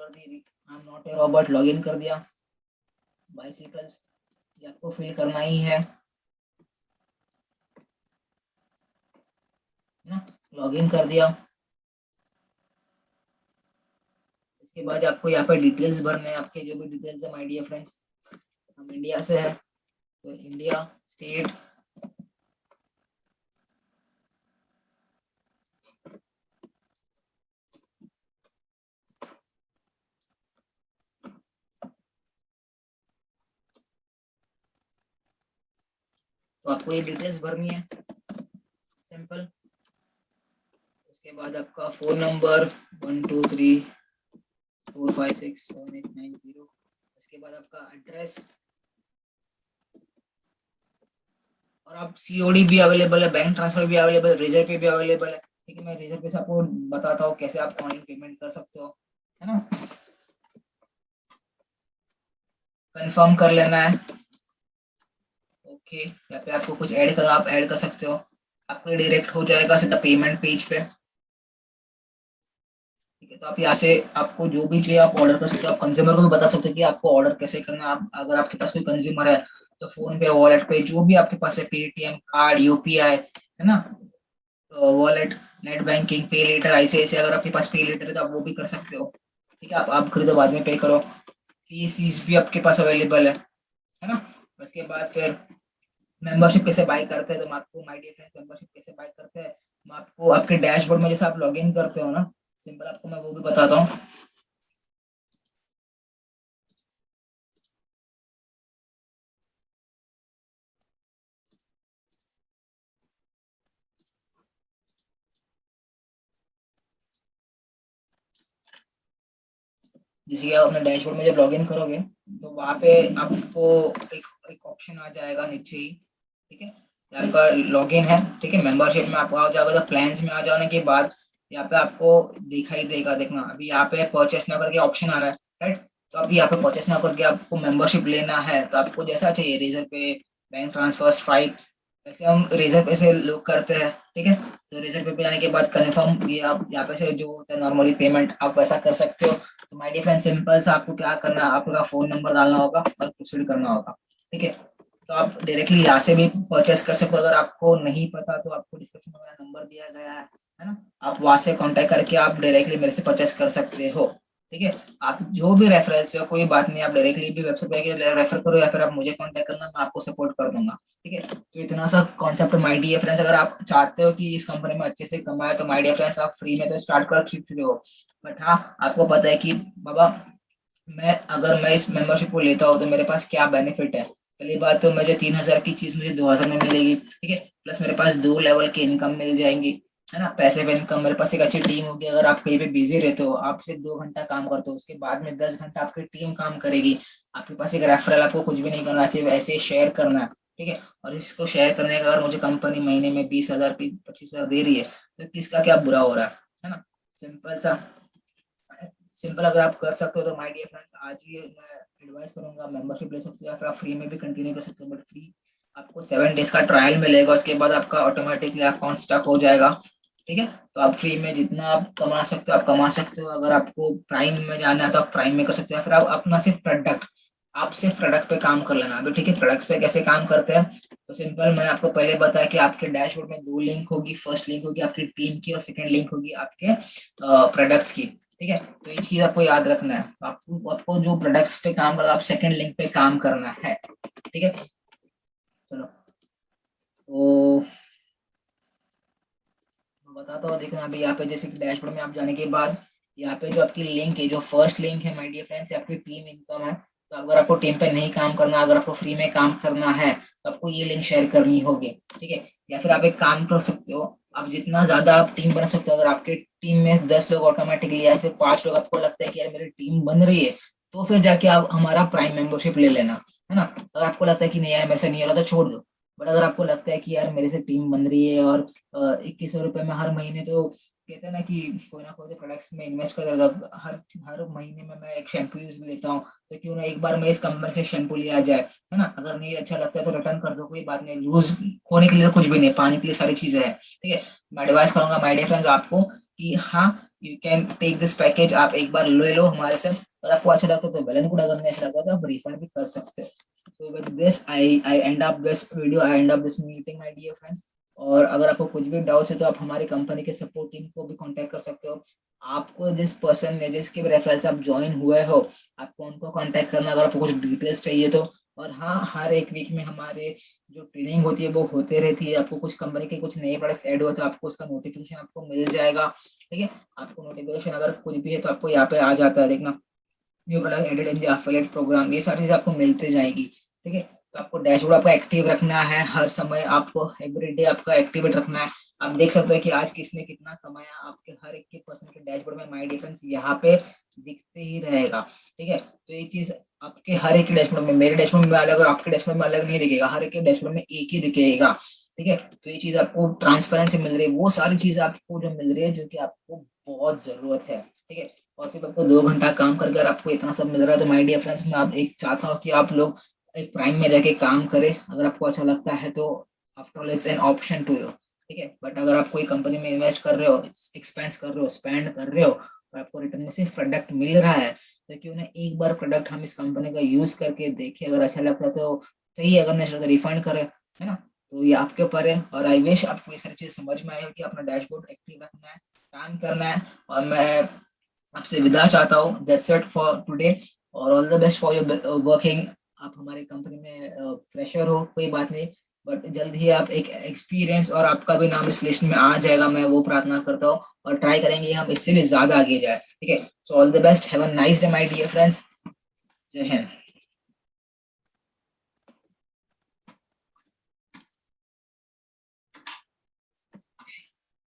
कर दी, I am not a robot, log in कर दिया। बाइसिकल्स ये आपको फिल करना ही है ना, लॉग इन कर दिया। इसके बाद आपको यहाँ पर डिटेल्स भरने हैं, आपके जो भी डिटेल्स है माय डियर फ्रेंड्स। हम इंडिया से है तो इंडिया, स्टेट, तो आपको ये डिटेल्स भरनी है सिंपल। उसके बाद आपका फोन नंबर 1234567890। उसके बाद आपका एड्रेस, और आप सीओडी भी अवेलेबल है, बैंक ट्रांसफर भी अवेलेबल है, रेजर पे भी अवेलेबल है। ठीक है, मैं रेजर पे से आपको बताता हूँ कैसे आप ऑनलाइन पेमेंट कर सकते हो, है ना। कंफर्म कर लेना है। ओके, यहाँ पे आपको कुछ ऐड करना, आप ऐड कर सकते हो, आपको डायरेक्ट हो जाएगा सीधा पेमेंट पेज पे। ठीक है, तो आप यहाँ से आपको जो भी चाहिए आप ऑर्डर कर सकते हो। आप कंज्यूमर को भी बता सकते हो कि आपको ऑर्डर कैसे करना है। आप अगर आपके पास कोई कंज्यूमर है तो फोन पे, वॉलेट पे, जो भी आपके पास है, पेटीएम, कार्ड, यूपीआई, है ना, वॉलेट, नेट बैंकिंग, पे लेटर, ऐसे ऐसे अगर आपके पास पे लेटर है तो आप वो भी कर सकते हो। ठीक है, आप खरीदो बाद में पे करो। फीस भी आपके पास अवेलेबल है ना। उसके बाद फिर मेंबरशिप कैसे बाय करते हैं, तो मैं आपको माय डियर फ्रेंड्स मेंबरशिप कैसे बाय करते हैं मैं आपको आपके डैशबोर्ड में जैसे आप लॉग इन करते हो ना, सिंपल आपको मैं वो भी बताता हूँ। जैसे कि आप अपने डैशबोर्ड में जब लॉग इन करोगे तो वहाँ पे आपको एक एक ऑप्शन आ जाएगा नीचे ही। ठीक है, ये आपका लॉगिन है। ठीक है, मेंबरशिप में आपको आ जाएगा, तो प्लान्स में आ जाने के बाद यहाँ पे आपको दिखाई देगा, देखना अभी यहाँ पे परचेस ना करके ऑप्शन आ रहा है, राइट। तो अभी यहाँ पे परचेस ना करके आपको मेंबरशिप लेना है तो आपको जैसा चाहिए, रेजर पे, बैंक ट्रांसफर, स्ट्राइप, वैसे हम रेजर पे से लोग करते हैं। ठीक है, तो रेजर पे जाने के बाद कन्फर्म, ये आप यहाँ पे से जो होता है नॉर्मली पेमेंट आप वैसा कर सकते हो। तो माय डियर फ्रेंड सिंपल सा आपको क्या करना है, आपका फोन नंबर डालना होगा और प्रोसीड करना होगा। ठीक है, तो आप डायरेक्टली यहाँ से भी परचेस कर सकते हो। अगर आपको नहीं पता तो आपको डिस्क्रिप्शन में मेरा नंबर दिया गया है ना, आप वहां से कांटेक्ट करके आप डायरेक्टली मेरे से परचेस कर सकते हो। ठीक है, आप जो भी रेफरेंस हो कोई बात नहीं, आप डायरेक्टली भी वेबसाइट पे रेफर करो या फिर आप मुझे कांटेक्ट करना, मैं आपको सपोर्ट कर दूंगा। ठीक है, तो इतना सा कॉन्सेप्ट माय डियर फ्रेंड्स, अगर आप चाहते हो कि इस कंपनी में अच्छे से कमाए तो माय डियर फ्रेंड्स आप फ्री में तो स्टार्ट कर चुके हो। बट हाँ, आपको पता है कि बाबा मैं इस मेंबरशिप को लेता हूँ तो मेरे पास क्या बेनिफिट है। पहली बात तो मुझे 3,000 की चीज मुझे 2,000 में मिलेगी। ठीक है, प्लस मेरे पास 2 लेवल की इनकम मिल जाएंगी, है ना, पैसिव इनकम। मेरे पास एक अच्छी टीम होगी, अगर आप कहीं पे बिजी रहते हो, आप सिर्फ 2 घंटा काम करते हो, उसके बाद में 10 घंटा आपकी टीम काम करेगी। आपके पास एक रेफरल, आपको कुछ भी नहीं करना, सिर्फ ऐसे शेयर करना है। ठीक है, और इसको शेयर करने का अगर मुझे कंपनी महीने में 20,000 25,000 दे रही है तो किसका क्या बुरा हो रहा है ना। सिंपल सा, सिंपल अगर आप कर सकते हो तो माय डियर फ्रेंड्स आज ही मैं एडवाइस करूंगा, मेंबरशिप ले सकते हो या फिर आप फ्री में भी कंटिन्यू कर सकते हो। बट फ्री आपको 7 डेज का ट्रायल मिलेगा, उसके बाद आपका ऑटोमेटिकली अकाउंट स्टक हो जाएगा। ठीक है, तो आप फ्री में जितना आप कमा सकते हो आप कमा सकते हो। अगर आपको प्राइम में जाना है तो आप प्राइम में कर सकते हो, या फिर आप अपना सिर्फ प्रोडक्ट, आप सिर्फ प्रोडक्ट पे काम कर लेना अभी। ठीक है, प्रोडक्ट पे कैसे काम करते हैं, तो सिंपल मैंने आपको पहले बताया कि आपके डैशबोर्ड में 2 लिंक होगी, फर्स्ट लिंक होगी आपकी टीम की और सेकंड लिंक होगी आपके प्रोडक्ट्स की। ठीक है, तो ये चीज आपको याद रखना है, आपको आपको जो प्रोडक्ट्स पे काम करना, आप सेकंड लिंक पे काम करना है। ठीक है, चलो तो मैं बताता हूँ, देखना अभी यहाँ पे जैसे कि डैशबोर्ड में आप जाने के बाद यहाँ पे जो आपकी लिंक है, जो फर्स्ट लिंक है माय डियर फ्रेंड्स, आपकी टीम इनकम है। तो अगर आपको टीम पे नहीं काम करना, अगर आपको फ्री में काम करना है तो आपको ये लिंक शेयर करनी होगी। ठीक है, या फिर आप एक काम कर सकते हो, आप जितना ज्यादा आप टीम बना सकते हो, अगर आपके टीम में 10 लोग ऑटोमेटिकली या फिर 5 लोग आपको लगता है कि यार मेरी टीम बन रही है, तो फिर जाके आप हमारा प्राइम मेंबरशिप ले लेना, है ना। अगर आपको लगता है कि नहीं यार मेरे से नहीं हो रहा तो छोड़ दो। बट अगर आपको लगता है कि यार मेरे से टीम बन रही है और 2100 रुपये में हर महीने, तो कहते हैं ना कि कोई ना कोई तो प्रोडक्ट्स में इन्वेस्ट कर देता हूँ, हर हर महीने में मैं एक शैम्पू यूज लेता हूँ, तो क्यों ना एक बार मैं इस कंपनी से शैम्पू लिया जाए, है ना। अगर नहीं अच्छा लगता है तो रिटर्न कर दो, कोई बात नहीं, यूज होने के लिए तो कुछ भी नहीं, पानी के लिए सारी चीजें हैं। ठीक है, मैं एडवाइस करूंगा माय डियर फ्रेंड्स आपको कि हाँ, you can take this package, आप एक बार ले लो हमारे से, अगर आपको अच्छा लगता है तो वेल एंड गुड, अगर नहीं अच्छा लगता तो आप रिफंड भी कर सकते हो। So with this, I end up this video. I end up this meeting, my dear friends. और अगर आपको कुछ भी डाउट्स है तो आप हमारी कंपनी के सपोर्ट टीम को भी कांटेक्ट कर सकते हो। आपको जिस पर्सन ने जिसके रेफरल से आप ज्वाइन हुए हो, आपको उनको कांटेक्ट करना अगर आपको कुछ डिटेल्स चाहिए तो। और हाँ, हर एक वीक में हमारे जो ट्रेनिंग होती है वो होते रहती है। आपको कुछ कंपनी के कुछ नए प्रोडक्ट्स ऐड हुए तो आपको उसका नोटिफिकेशन आपको मिल जाएगा। ठीक है, आपको नोटिफिकेशन अगर कुछ भी है तो आपको यहाँ पे आ जाता है, देखना new product added in the affiliate programme, ये सारी चीजें आपको मिलते जाएगी। ठीक है, तो आपको डैशबोर्ड आपको एक्टिव रखना है, हर समय आपको एवरीडे आपका एक्टिवेट रखना है। आप देख सकते हो कि आज किसने कितना कमाया, आपके हर एक के पर्सन के डैशबोर्ड में माय डिफरेंस यहाँ पे दिखते ही रहेगा। ठीक है, तो ये चीज आपके हर एक के डैशबोर्ड में, मेरे डैशबोर्ड में अलग और आपके डैशबोर्ड में अलग नहीं दिखेगा, हर एक के डैशबोर्ड में एक ही दिखेगा। ठीक है, तो ये चीज आपको ट्रांसपेरेंसी मिल रही है, वो सारी चीज आपको जो मिल रही है जो कि आपको बहुत जरूरत है। ठीक है, और सिर्फ आपको 2 घंटा काम करके अगर आपको इतना सब मिल रहा है तो माय डियर फ्रेंड्स, मैं आप एक चाहता हूँ कि आप लोग एक प्राइम में जाके काम करें, अगर आपको अच्छा लगता है तो। After all it's an option to you. ठीक है, बट अगर आप कोई कंपनी में इन्वेस्ट कर रहे हो, एक्सपेंस कर रहे हो, स्पेंड कर रहे हो और आपको रिटर्न में सिर्फ प्रोडक्ट मिल रहा है, तो क्यों ना एक बार प्रोडक्ट हम इस कंपनी का यूज करके देखें, अगर अच्छा लगता है तो सही है, अगर नहीं तो रिफंड करें, है ना। तो ये आपके ऊपर है, और आई विश आपको ये सारी चीज समझ में आए कि अपना डैशबोर्ड एक्टिव रखना है, काम करना है। और मैं आपसे विदा चाहता हूँ, दैट्स इट फॉर टुडे, और all the best for your working. आप हमारी कंपनी में फ्रेशर हो कोई बात नहीं, बट जल्द ही आप एक एक्सपीरियंस और आपका भी नाम इस लिस्ट में आ जाएगा, मैं वो प्रार्थना करता हूँ, और ट्राई करेंगे हम इससे भी ज्यादा आगे जाए। ठीक है, so all the best, have a nice day my dear friends, जय हिंद।